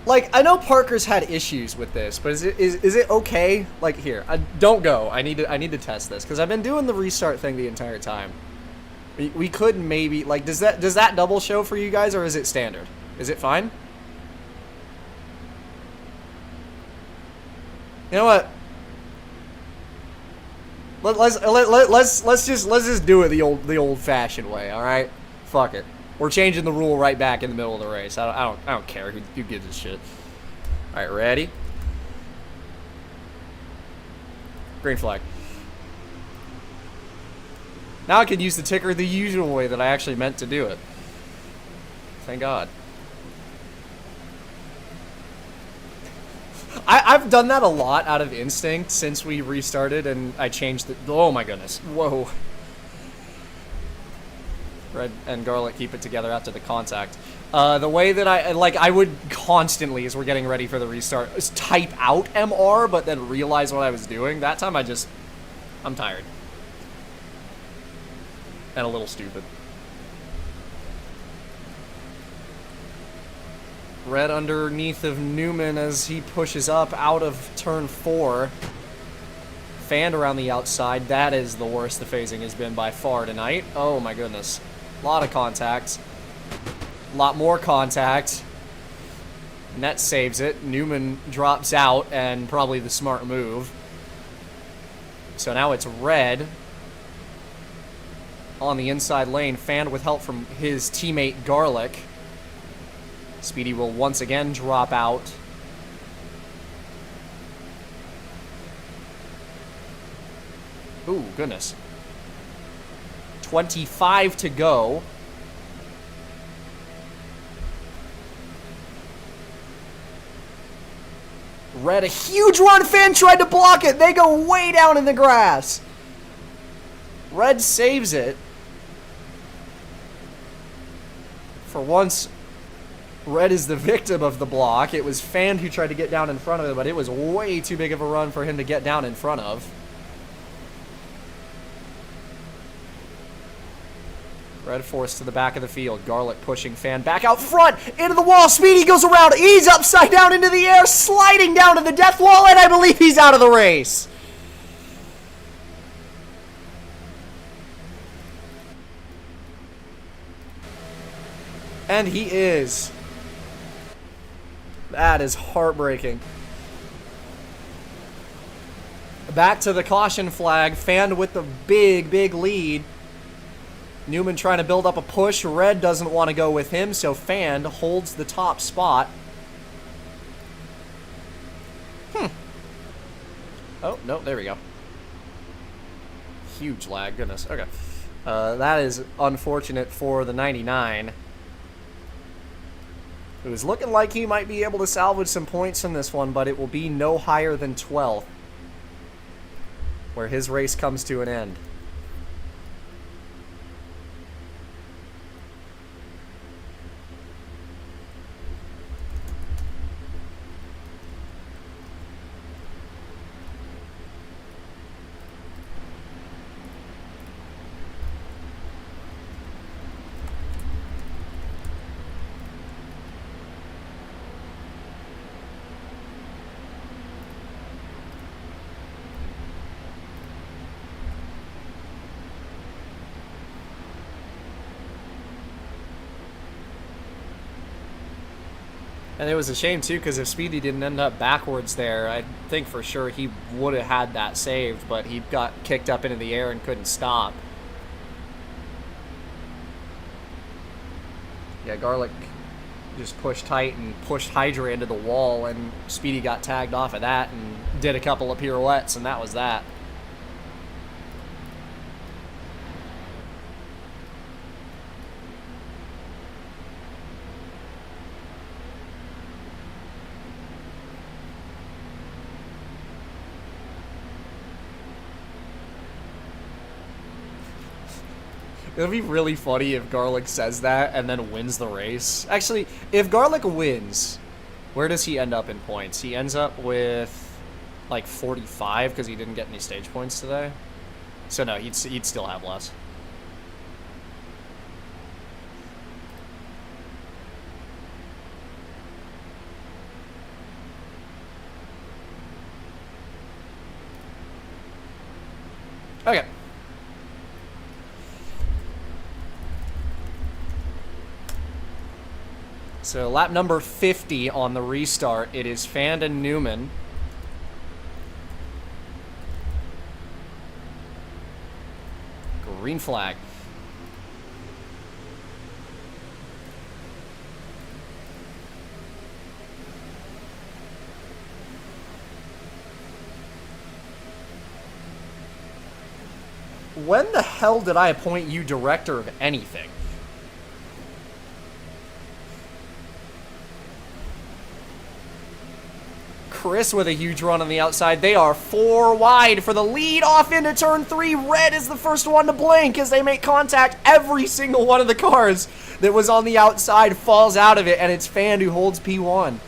Like, I know Parker's had issues with this, but is it okay? Like, here, don't go. I need to test this because I've been doing the restart thing the entire time. We could maybe, like, does that double show for you guys, or is it standard? Is it fine? You know what? Let's just do it the old-fashioned way. All right, fuck it. We're changing the rule right back in the middle of the race. I don't care who gives a shit. All right, ready? Green flag. Now I can use the ticker the usual way that I actually meant to do it. Thank God. I've done that a lot out of instinct since we restarted and I changed the... Oh my goodness. Whoa. Red and Garlic keep it together after the contact. The way that I would constantly, as we're getting ready for the restart, is type out MR, but then realize what I was doing. That time I'm tired. And a little stupid. Red underneath of Newman as he pushes up out of turn 4. Fanned around the outside. That is the worst the phasing has been by far tonight. Oh my goodness. A lot of contacts. A lot more contact. Net saves it. Newman drops out, and probably the smart move. So now it's Red on the inside lane, fanned with help from his teammate Garlic. Speedy will once again drop out. Ooh, goodness. 25 to go. Red, a huge run. Fan tried to block it. They go way down in the grass. Red saves it. For once, Red is the victim of the block. It was Fan who tried to get down in front of it, but it was way too big of a run for him to get down in front of. Red forced to the back of the field. Garlic pushing Fan back out front, into the wall. Speedy goes around. He's upside down into the air, sliding down to the death wall, and I believe he's out of the race. And he is. That is heartbreaking. Back to the caution flag. Fanned with the big, big lead. Newman trying to build up a push. Red doesn't want to go with him, so Fanned holds the top spot. Oh, no, there we go. Huge lag, goodness. Okay. That is unfortunate for the 99. It was looking like he might be able to salvage some points from this one, but it will be no higher than 12th, where his race comes to an end. And it was a shame, too, because if Speedy didn't end up backwards there, I think for sure he would have had that saved, but he got kicked up into the air and couldn't stop. Yeah, Garlic just pushed tight and pushed Hydra into the wall, and Speedy got tagged off of that and did a couple of pirouettes, and that was that. It'll be really funny if Garlic says that and then wins the race. Actually, if Garlic wins, where does he end up in points? He ends up with, like, 45 because he didn't get any stage points today. So, no, he'd still have less. Okay. So lap number 50 on the restart. It is Fanned and Newman. Green flag. When the hell did I appoint you director of anything? Chris with a huge run on the outside. They are 4 wide for the lead off into turn 3. Red is the first one to blink as they make contact. Every single one of the cars that was on the outside falls out of it, and it's Fan who holds P1.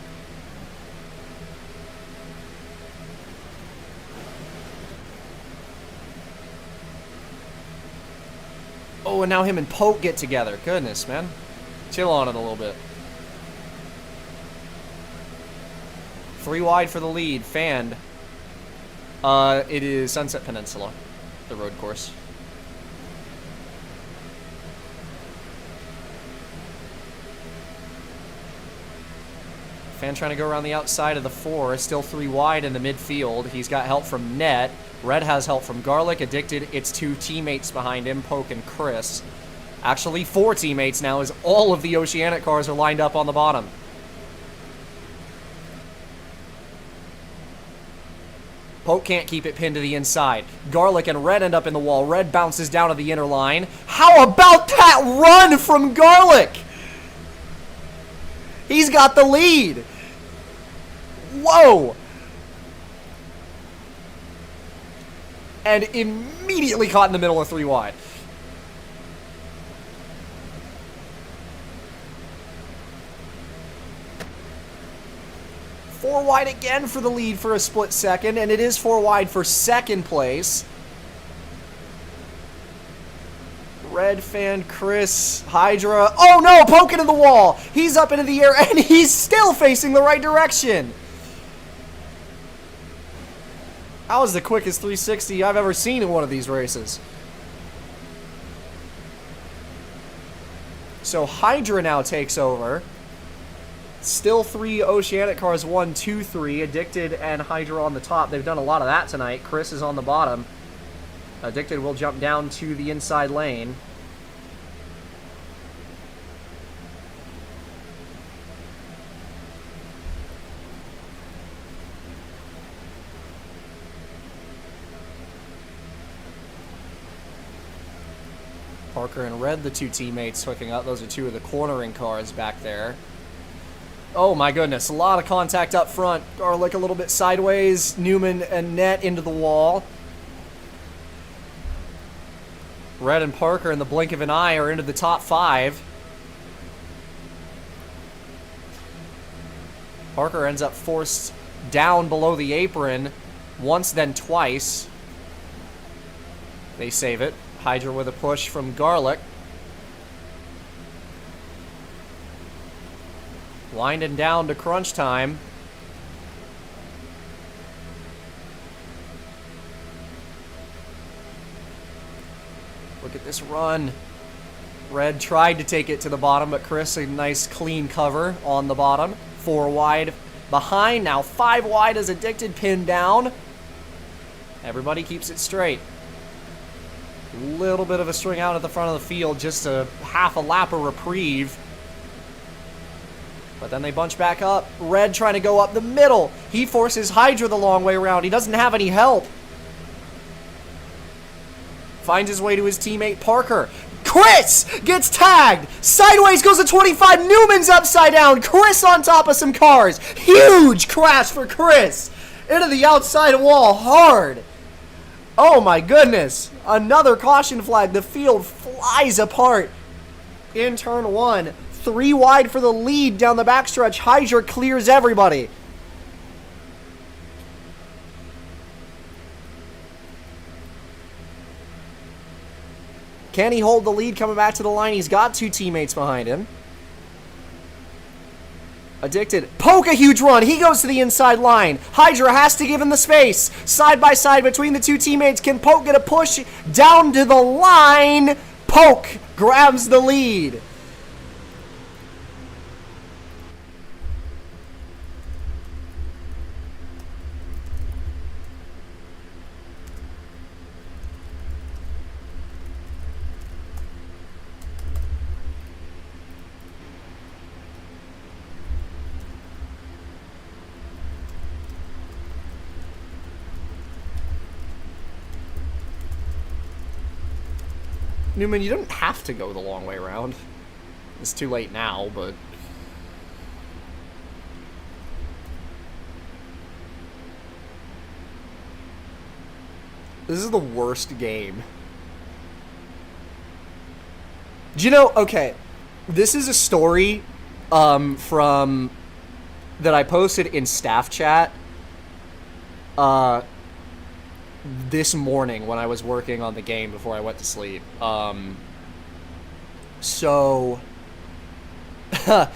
Oh, and now him and Poke get together. Goodness, man. Chill on it a little bit. 3 wide for the lead. Fanned. It is Sunset Peninsula, the road course. Fan trying to go around the outside of the 4. Still 3 wide in the midfield. He's got help from Net. Red has help from Garlic. Addicted, it's 2 teammates behind him, Poke and Chris. Actually, 4 teammates now as all of the Oceanic cars are lined up on the bottom. Poke can't keep it pinned to the inside. Garlic and Red end up in the wall. Red bounces down to the inner line. How about that run from Garlic? He's got the lead. Whoa. And immediately caught in the middle of 3 wide. Four wide again for the lead for a split second, and it is 4 wide for second place. Red, Fan, Chris, Hydra. Oh no, poking in the wall. He's up into the air, and he's still facing the right direction. That was the quickest 360 I've ever seen in one of these races. So Hydra now takes over. Still 3 Oceanic cars, 1, 2, 3. Addicted and Hydra on the top. They've done a lot of that tonight. Chris is on the bottom. Addicted will jump down to the inside lane. Parker and Red, the 2 teammates hooking up. Those are 2 of the cornering cars back there. Oh my goodness, a lot of contact up front. Garlic a little bit sideways. Newman and Net into the wall. Red and Parker in the blink of an eye are into the top 5. Parker ends up forced down below the apron once, then twice. They save it. Hydra with a push from Garlic. Winding down to crunch time. Look at this run. Red tried to take it to the bottom, but Chris, a nice clean cover on the bottom. 4 wide behind. Now 5 wide as Addicted pinned down. Everybody keeps it straight. Little bit of a string out at the front of the field, just a half a lap of reprieve. But then they bunch back up. Red trying to go up the middle. He forces Hydra the long way around. He doesn't have any help. Finds his way to his teammate Parker. Chris gets tagged. Sideways goes to 25. Newman's upside down. Chris on top of some cars. Huge crash for Chris. Into the outside wall hard. Oh my goodness. Another caution flag. The field flies apart in turn 1. 3 wide for the lead down the backstretch. Hydra clears everybody. Can he hold the lead coming back to the line? He's got 2 teammates behind him. Addicted. Poke a huge run. He goes to the inside line. Hydra has to give him the space. Side by side between the 2 teammates. Can Poke get a push down to the line? Poke grabs the lead. Newman, you don't have to go the long way around. It's too late now, but... This is the worst game. Do you know, okay, this is a story from that I posted in staff chat this morning when I was working on the game before I went to sleep. So I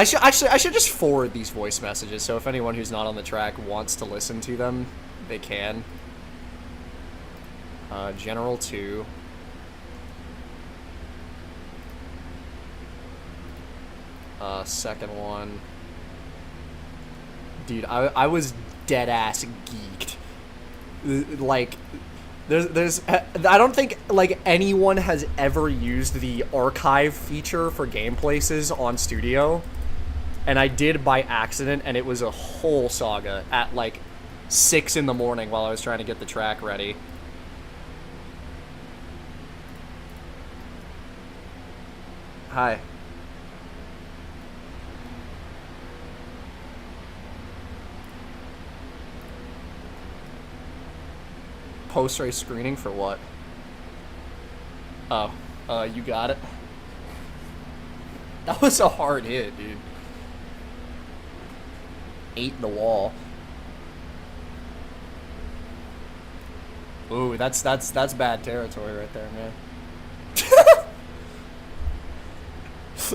should just forward these voice messages, so if anyone who's not on the track wants to listen to them, they can. General 2. Second one. Dude, I was dead ass geeked. Like, there's I don't think like anyone has ever used the archive feature for game places on Studio, and I did by accident, and it was a whole saga at like 6 in the morning while I was trying to get the track ready. Hi. Post-race screening for what? Oh, you got it. That was a hard hit, dude. Ate the wall. Ooh, that's bad territory right there, man.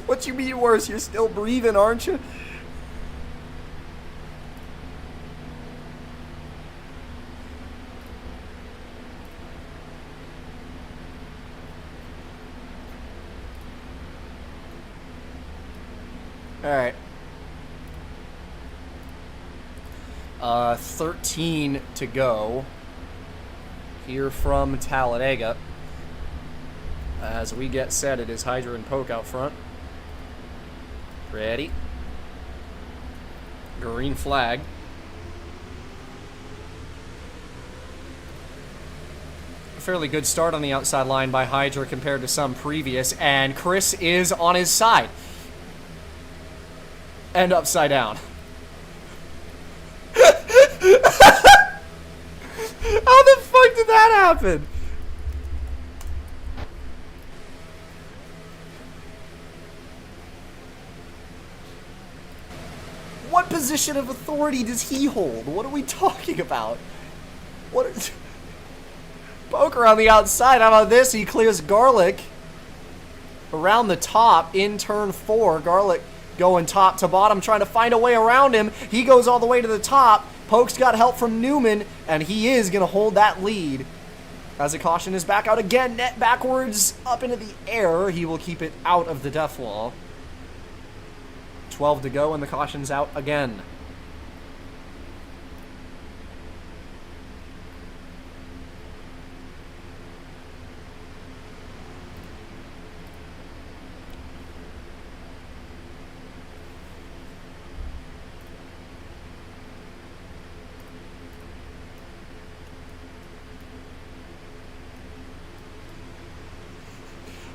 What you mean worse? You're still breathing, aren't you? Alright. 13 to go here from Talladega. As we get set, it is Hydra and Poke out front. Ready. Green flag. A fairly good start on the outside line by Hydra compared to some previous, and Chris is on his side. And upside down. How the fuck did that happen? What position of authority does he hold? What are we talking about? What is... Poker on the outside. How about this? He clears Garlic around the top in turn 4. Garlic going top to bottom, trying to find a way around him. He goes all the way to the top. Poke's got help from Newman, and he is going to hold that lead. As a caution is back out again, net backwards up into the air. He will keep it out of the death wall. 12 to go, and the caution's out again.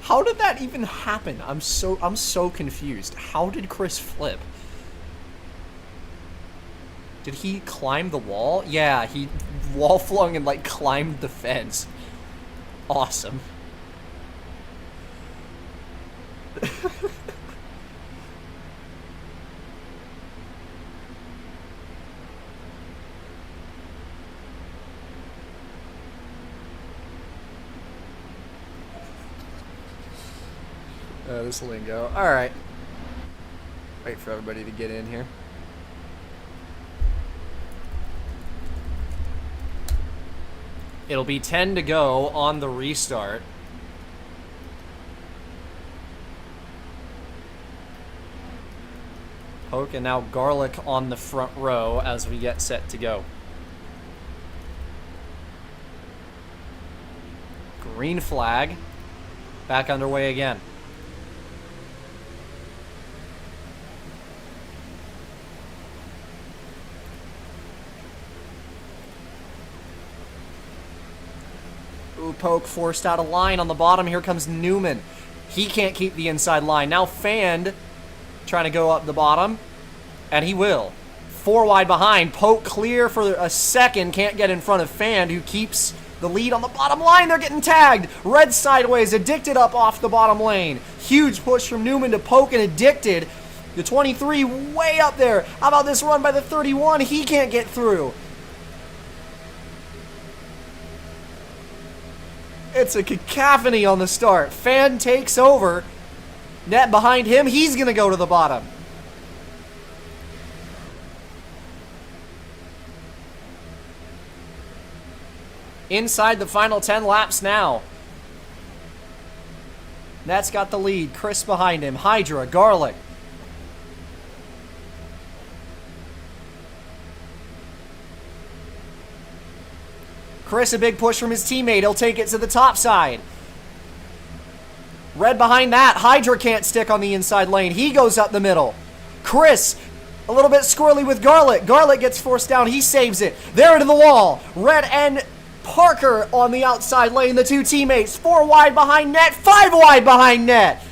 How did that even happen? I'm so confused. How did Chris flip? Did he climb the wall? Yeah, he wall flung and like climbed the fence. Awesome. This lingo. Alright. Wait for everybody to get in here. It'll be 10 to go on the restart. Poke and now Garlic on the front row as we get set to go. Green flag. Back underway again. Ooh, Poke forced out a line on the bottom. Here comes Newman. He can't keep the inside line. Now Fanned trying to go up the bottom, and he will. 4 wide behind. Poke clear for a second. Can't get in front of Fan, who keeps the lead on the bottom line. They're getting tagged. Red sideways. Addicted up off the bottom lane. Huge push from Newman to Poke and Addicted. The 23 way up there. How about this run by the 31? He can't get through. It's a cacophony on the start. Fan takes over. Net behind him. He's going to go to the bottom. Inside the final 10 laps now. Net's got the lead. Chris behind him. Hydra, Garlic. Chris, a big push from his teammate. He'll take it to the top side. Red behind that. Hydra can't stick on the inside lane. He goes up the middle. Chris, a little bit squirrely with Garlic. Garlic gets forced down. He saves it. They're into the wall. Red and Parker on the outside lane. The two teammates. 4 wide behind Net. 5 wide behind Net.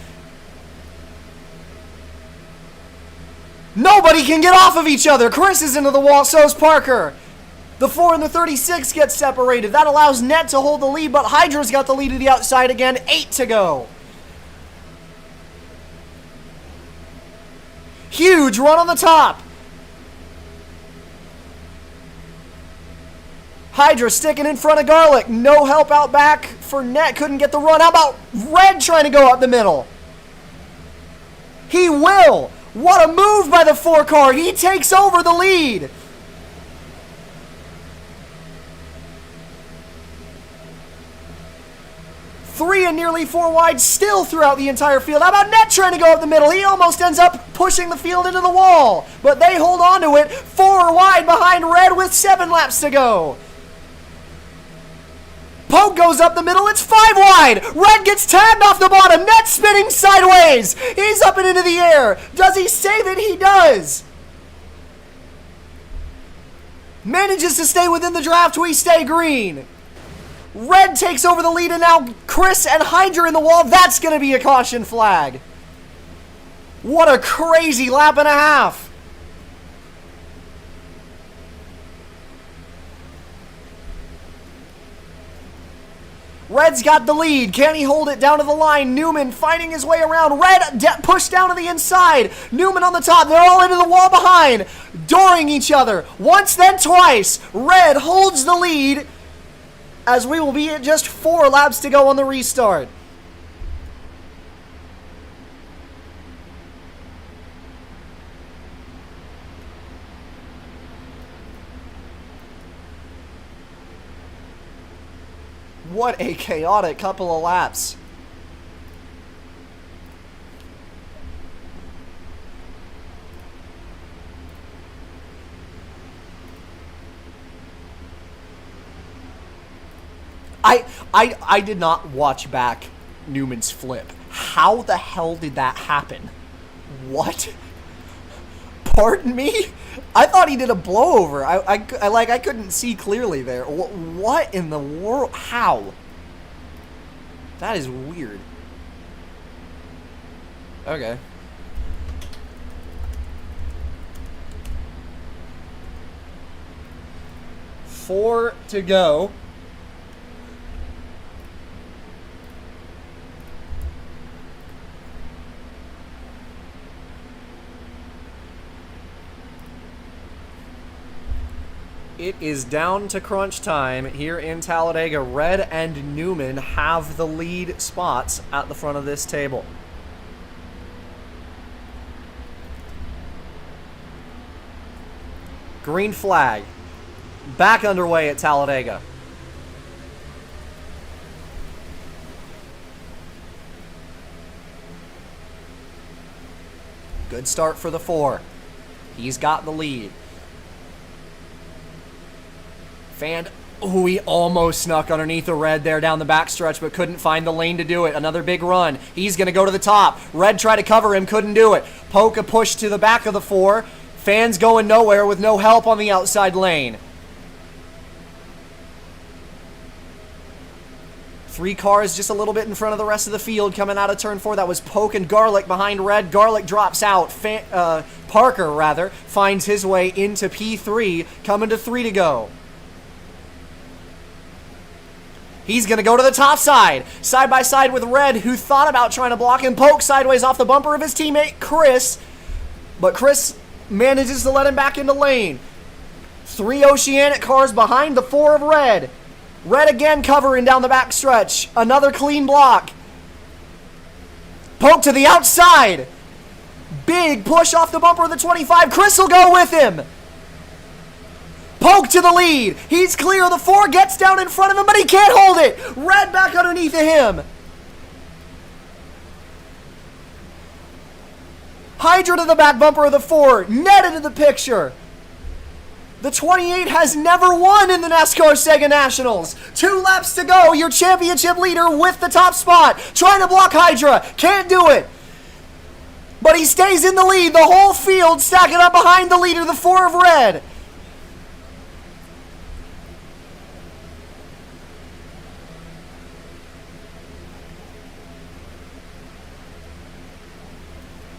Nobody can get off of each other. Chris is into the wall. So's Parker. The 4 and the 36 get separated. That allows Net to hold the lead, but Hydra's got the lead to the outside again. 8 to go. Huge run on the top. Hydra sticking in front of Garlic. No help out back for Net. Couldn't get the run. How about Red trying to go up the middle? He will. What a move by the 4 car. He takes over the lead. 3 and nearly 4 wide still throughout the entire field. How about Net trying to go up the middle? He almost ends up pushing the field into the wall. But they hold on to it. 4 wide behind Red with 7 laps to go. Poke goes up the middle. It's 5 wide. Red gets tagged off the bottom. Net spinning sideways. He's up and into the air. Does he save it? He does. Manages to stay within the draft. We stay green. Red takes over the lead, and now Chris and Hydra in the wall. That's going to be a caution flag. What a crazy lap and a half. Red's got the lead. Can he hold it down to the line? Newman fighting his way around. Red pushed down to the inside. Newman on the top. They're all into the wall behind. Dooring each other. Once, then twice. Red holds the lead, as we will be at just 4 laps to go on the restart. What a chaotic couple of laps. I did not watch back Newman's flip. How the hell did that happen? What? Pardon me? I thought he did a blowover. I couldn't see clearly there. What in the world? How? That is weird. Okay. Four to go. It is down to crunch time here in Talladega. Red and Newman have the lead spots at the front of this table. Green flag. Back underway at Talladega. Good start for the 4. He's got the lead. Fan, oh, he almost snuck underneath the Red there down the backstretch, but couldn't find the lane to do it. Another big run. He's going to go to the top. Red tried to cover him, couldn't do it. Poke a push to the back of the 4. Fan's going nowhere with no help on the outside lane. 3 cars just a little bit in front of the rest of the field coming out of turn 4. That was Poke and Garlic behind Red. Garlic drops out. Parker, rather, finds his way into P3, coming to 3 to go. He's going to go to the top side by side with Red, who thought about trying to block him. Poke sideways off the bumper of his teammate, Chris. But Chris manages to let him back into lane. 3 Oceanic cars behind the 4 of Red. Red again covering down the back stretch. Another clean block. Poke to the outside. Big push off the bumper of the 25. Chris will go with him. Poke to the lead. He's clear. The 4 gets down in front of him, but he can't hold it. Red back underneath of him. Hydra to the back bumper of the 4. Netted to the picture. The 28 has never won in the NASCAR Sega Nationals. 2 laps to go. Your championship leader with the top spot. Trying to block Hydra. Can't do it. But he stays in the lead. The whole field stacking up behind the leader, the 4 of Red.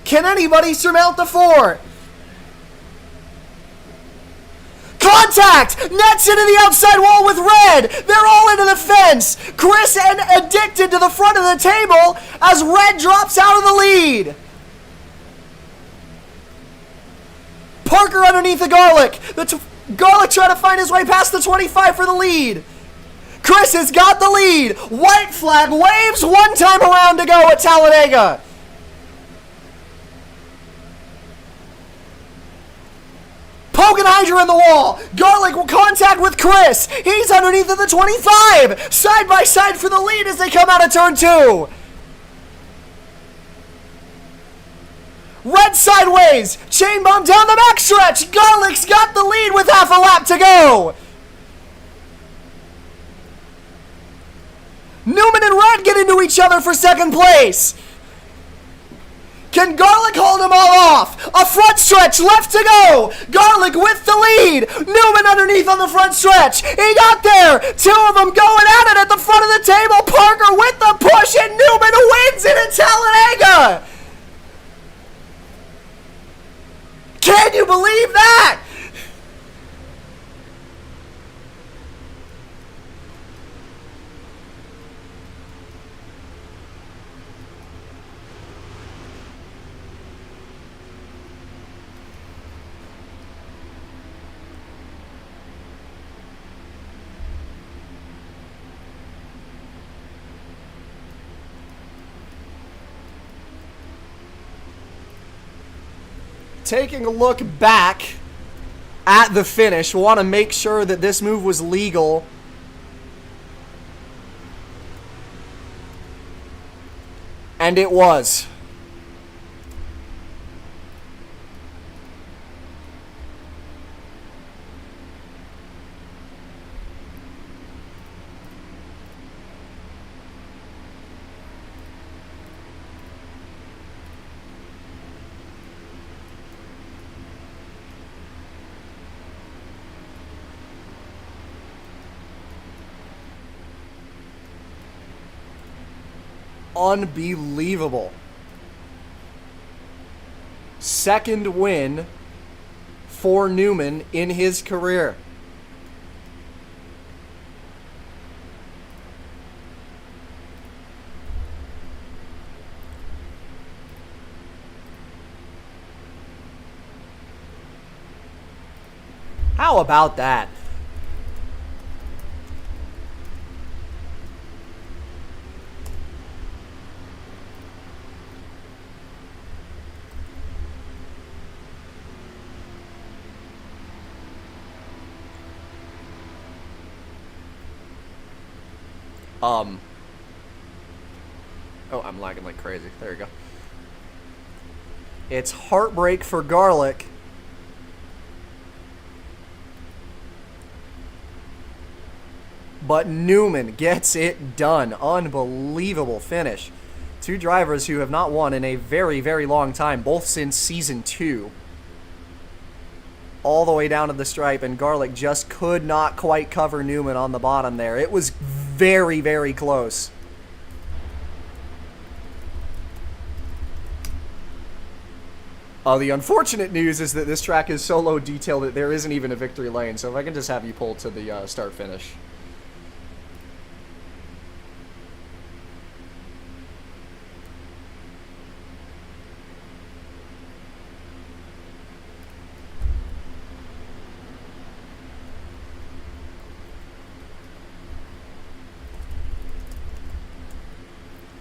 Can anybody surmount the 4? Contact! Nets into the outside wall with Red! They're all into the fence! Chris and Addicted to the front of the table as Red drops out of the lead! Parker underneath the Garlic! Garlic trying to find his way past the 25 for the lead! Chris has got the lead! White flag waves, 1 time around to go at Talladega! Poke and Hydra in the wall. Garlic will contact with Chris. He's underneath of the 25. Side by side for the lead as they come out of turn 2. Red sideways. Chain bomb down the backstretch. Garlic's got the lead with half a lap to go. Newman and Red get into each other for second place. Can Garlic hold them all off? A front stretch left to go. Garlic with the lead. Newman underneath on the front stretch. He got there. 2 of them going at it at the front of the table. Parker with the push and Newman wins it at Talladega. Can you believe that? Taking a look back at the finish, we want to make sure that this move was legal. And it was. Unbelievable. Second win for Newman in his career. How about that? Oh, I'm lagging like crazy. There you go. It's heartbreak for Garlic. But Newman gets it done. Unbelievable finish. 2 drivers who have not won in a very, very long time, both since Season 2. all the way down to the stripe, and Garlic just could not quite cover Newman on the bottom there. It was very, very close. The unfortunate news is that this track is so low detail that there isn't even a victory lane, so if I can just have you pull to the start-finish.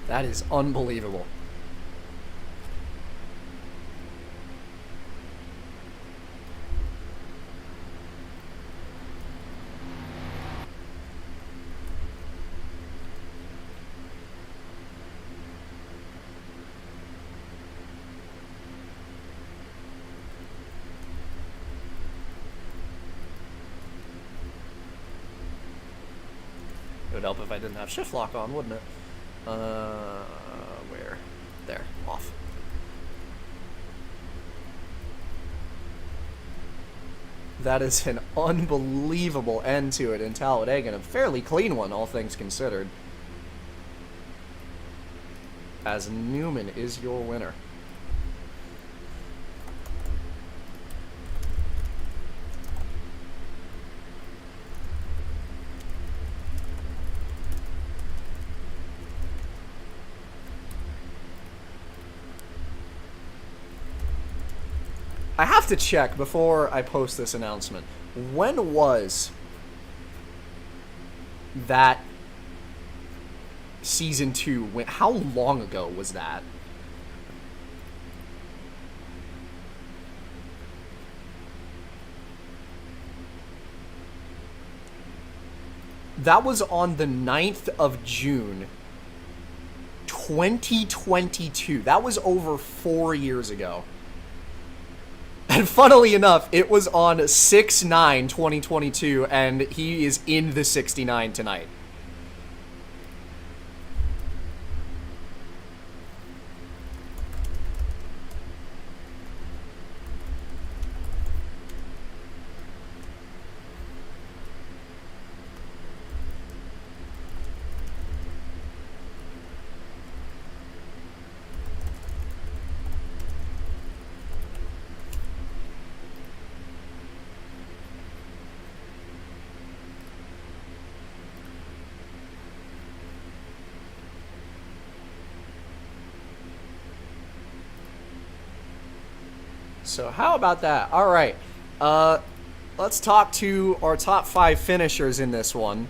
That is unbelievable. It would help if I didn't have shift lock on, wouldn't it? Where? There. Off. That is an unbelievable end to it in Talladega, and a fairly clean one, all things considered. As Newman is your winner. I have to check before I post this announcement. When was that season 2? How long ago was that? That was on the 9th of June, 2022. That was over 4 years ago. And funnily enough, it was on 6/9/2022, and he is in the 69 tonight. So how about that? All right. Let's talk to our top 5 finishers in this one.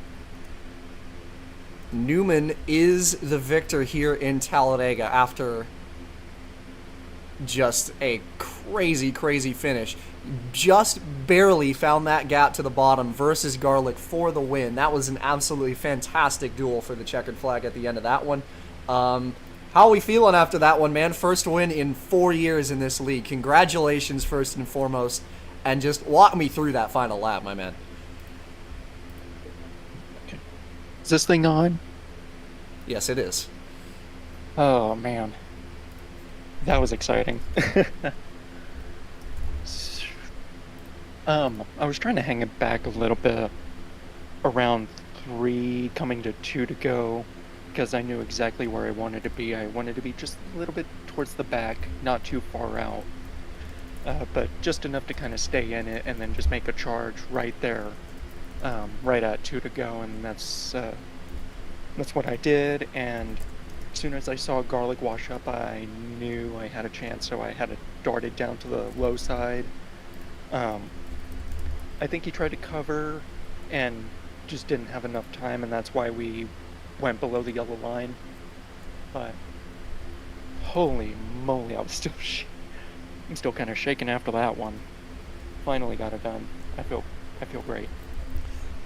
Newman is the victor here in Talladega after just a crazy, crazy finish. Just barely found that gap to the bottom versus Garlic for the win. That was an absolutely fantastic duel for the checkered flag at the end of that one. How are we feeling after that one, man? First win in 4 years in this league. Congratulations, first and foremost. And just walk me through that final lap, my man. Okay. Is this thing on? Yes, it is. Oh, man. That was exciting. I was trying to hang it back a little bit around 3, coming to 2 to go. Because I knew exactly where I wanted to be. I wanted to be just a little bit towards the back, not too far out, but just enough to kind of stay in it and then just make a charge right there, right at 2 to go, and that's what I did. And as soon as I saw Garlic wash up, I knew I had a chance, so I had it darted down to the low side. I think he tried to cover and just didn't have enough time, and that's why we went below the yellow line. But holy moly, I'm still kind of shaking after that one. Finally got it done. I feel great.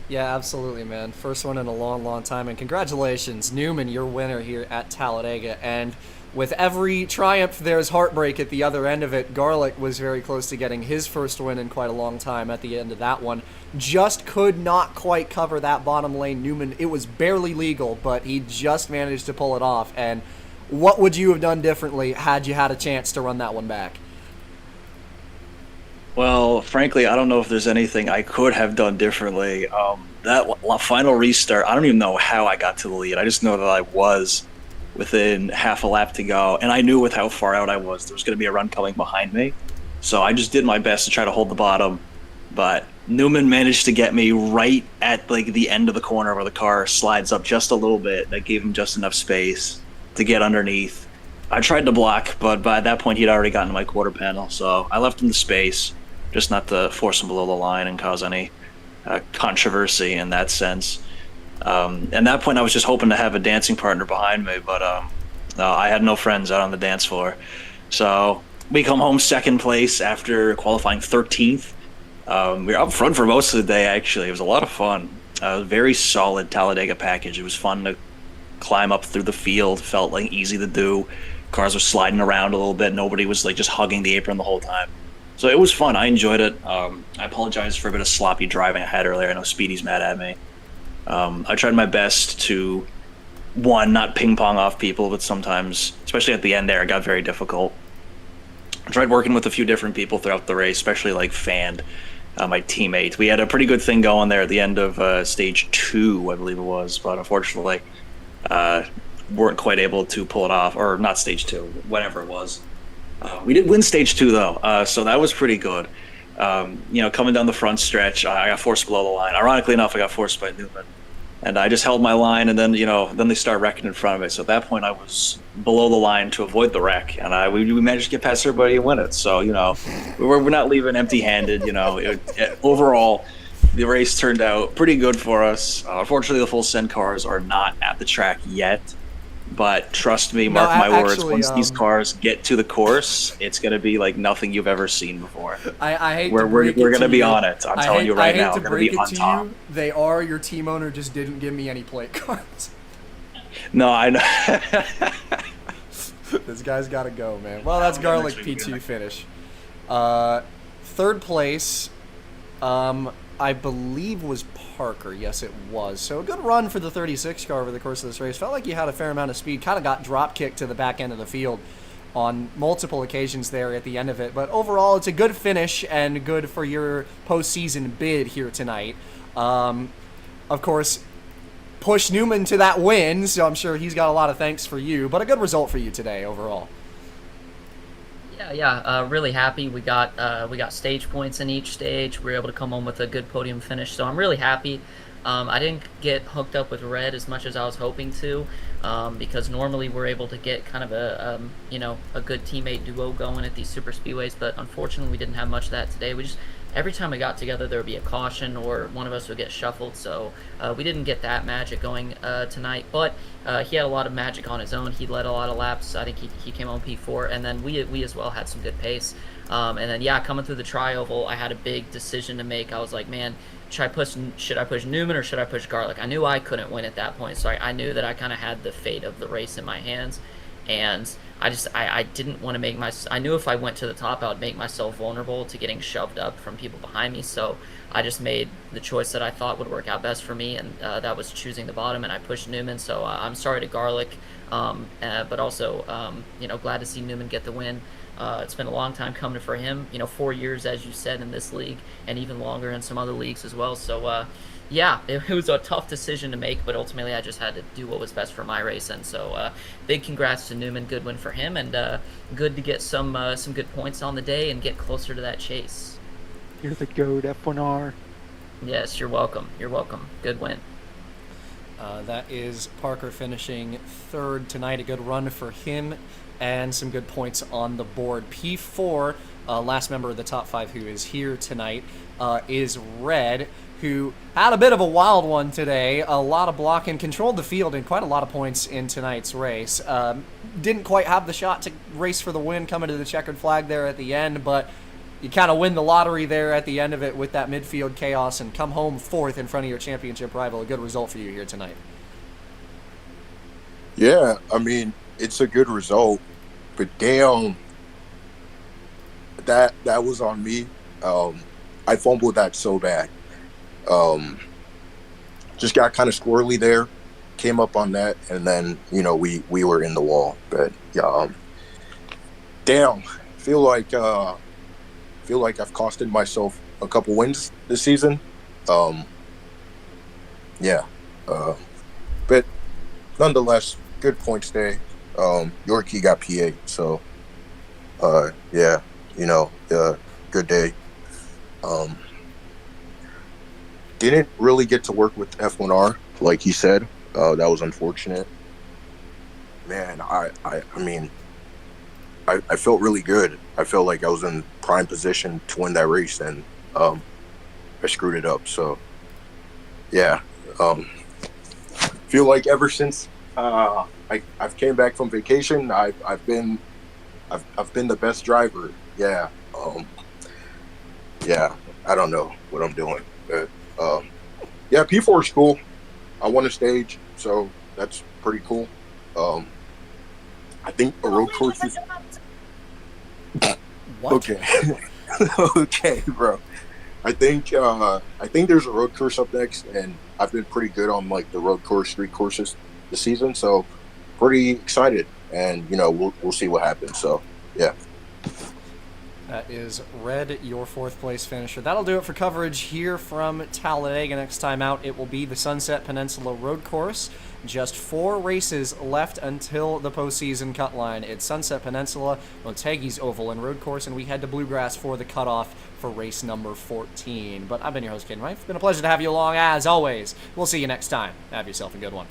Yeah, absolutely, man. First one in a long, long time, and congratulations, Newman, your winner here at Talladega. And with every triumph, there's heartbreak at the other end of it. Garlic was very close to getting his first win in quite a long time at the end of that one. Just could not quite cover that bottom lane. Newman, it was barely legal, but he just managed to pull it off. And what would you have done differently had you had a chance to run that one back? Well, frankly, I don't know if there's anything I could have done differently. That final restart, I don't even know how I got to the lead. I just know that I was within half a lap to go, and I knew with how far out I was, there was going to be a run coming behind me. So I just did my best to try to hold the bottom, but Newman managed to get me right at like the end of the corner where the car slides up just a little bit. That gave him just enough space to get underneath. I tried to block, but by that point he'd already gotten to my quarter panel, so I left him the space, just not to force him below the line and cause any controversy in that sense. At that point, I was just hoping to have a dancing partner behind me, but I had no friends out on the dance floor. So we come home second place after qualifying 13th. We were up front for most of the day, actually. It was a lot of fun. Very solid Talladega package. It was fun to climb up through the field. Felt like easy to do. Cars were sliding around a little bit. Nobody was like just hugging the apron the whole time. So it was fun. I enjoyed it. I apologize for a bit of sloppy driving I had earlier. I know Speedy's mad at me. I tried my best to, one, not ping pong off people, but sometimes, especially at the end there, it got very difficult. I tried working with a few different people throughout the race, especially like Fand, my teammate. We had a pretty good thing going there at the end of stage 2, I believe it was, but unfortunately weren't quite able to pull it off, or not stage 2, whatever it was. We did win stage 2 though, so that was pretty good. Coming down the front stretch, I got forced below the line. Ironically enough, I got forced by Newman, and I just held my line, and then they start wrecking in front of me. So at that point, I was below the line to avoid the wreck, and we managed to get past everybody and win it. So we're not leaving empty-handed. Overall, the race turned out pretty good for us. Unfortunately, the full send cars are not at the track yet. But trust me, mark my words, once these cars get to the course, it's going to be like nothing you've ever seen before. I hate we're to break we're it going to to be you. on it. I'm telling you right now. I hate We're to going to break be it on to top. you. They are. Your team owner just didn't give me any plate cards. No, I know. This guy's got to go, man. Well, that's Garlic P2 finish. Third place, I believe was Parker. Yes, it was. So a good run for the 36 car over the course of this race. Felt like he had a fair amount of speed. Kind of got drop kicked to the back end of the field on multiple occasions there at the end of it. But overall, it's a good finish and good for your postseason bid here tonight. Of course, push Newman to that win, so I'm sure he's got a lot of thanks for you. But a good result for you today overall. Yeah, really happy. We got stage points in each stage. We were able to come home with a good podium finish, so I'm really happy. I didn't get hooked up with Red as much as I was hoping to, because normally we're able to get kind of a good teammate duo going at these super speedways, but unfortunately we didn't have much of that today. Every time we got together there would be a caution or one of us would get shuffled, so we didn't get that magic going tonight, but he had a lot of magic on his own. He led a lot of laps. I think he came on P4, and then we as well had some good pace. And then coming through the tri-oval, I had a big decision to make. I was like, man, should I push Newman or should I push Garlic? I knew I couldn't win at that point, so I knew that I kind of had the fate of the race in my hands, and I didn't want to I knew if I went to the top, I would make myself vulnerable to getting shoved up from people behind me, so I just made the choice that I thought would work out best for me, and that was choosing the bottom, and I pushed Newman, so I'm sorry to Garlic, but also, glad to see Newman get the win. It's been a long time coming for him, 4 years, as you said, in this league, and even longer in some other leagues as well, so it was a tough decision to make, but ultimately I just had to do what was best for my race, and so big congrats to Newman, good win for him, and good to get some good points on the day and get closer to that chase. You're the GOAT, F1R. Yes, you're welcome. Good win. That is Parker finishing third tonight. A good run for him and some good points on the board. P4, last member of the top 5 who is here tonight, is Red, who had a bit of a wild one today. A lot of blocking, controlled the field and quite a lot of points in tonight's race. Didn't quite have the shot to race for the win coming to the checkered flag there at the end, but you kind of win the lottery there at the end of it with that midfield chaos and come home fourth in front of your championship rival. A good result for you here tonight. Yeah, I mean, it's a good result, but damn, that was on me. I fumbled that so bad. Just got kind of squirrely there, came up on that, and then we were in the wall. But yeah, damn, feel feel like I've costed myself a couple wins this season. Um, yeah, uh, but nonetheless, good points day. Yorkie got PA, so yeah, good day. Um, didn't really get to work with F1R, like he said. That was unfortunate. Man, I mean, I felt really good. I felt like I was in prime position to win that race, and I screwed it up. So yeah, feel like ever since I've came back from vacation, I've been the best driver. Yeah, yeah. I don't know what I'm doing, but yeah, P4 is cool. I won a stage, so that's pretty cool. I think a road course is What? okay. Okay, bro. I think there's a road course up next, and I've been pretty good on like the road course, street courses this season, so pretty excited. And we'll see what happens. So yeah. That is Red, your fourth place finisher. That'll do it for coverage here from Talladega. Next time out, it will be the Sunset Peninsula Road Course. Just 4 races left until the postseason cut line. It's Sunset Peninsula, Montague's Oval, and Road Course, and we head to Bluegrass for the cutoff for race number 14. But I've been your host, Caden Rife. It's been a pleasure to have you along, as always. We'll see you next time. Have yourself a good one.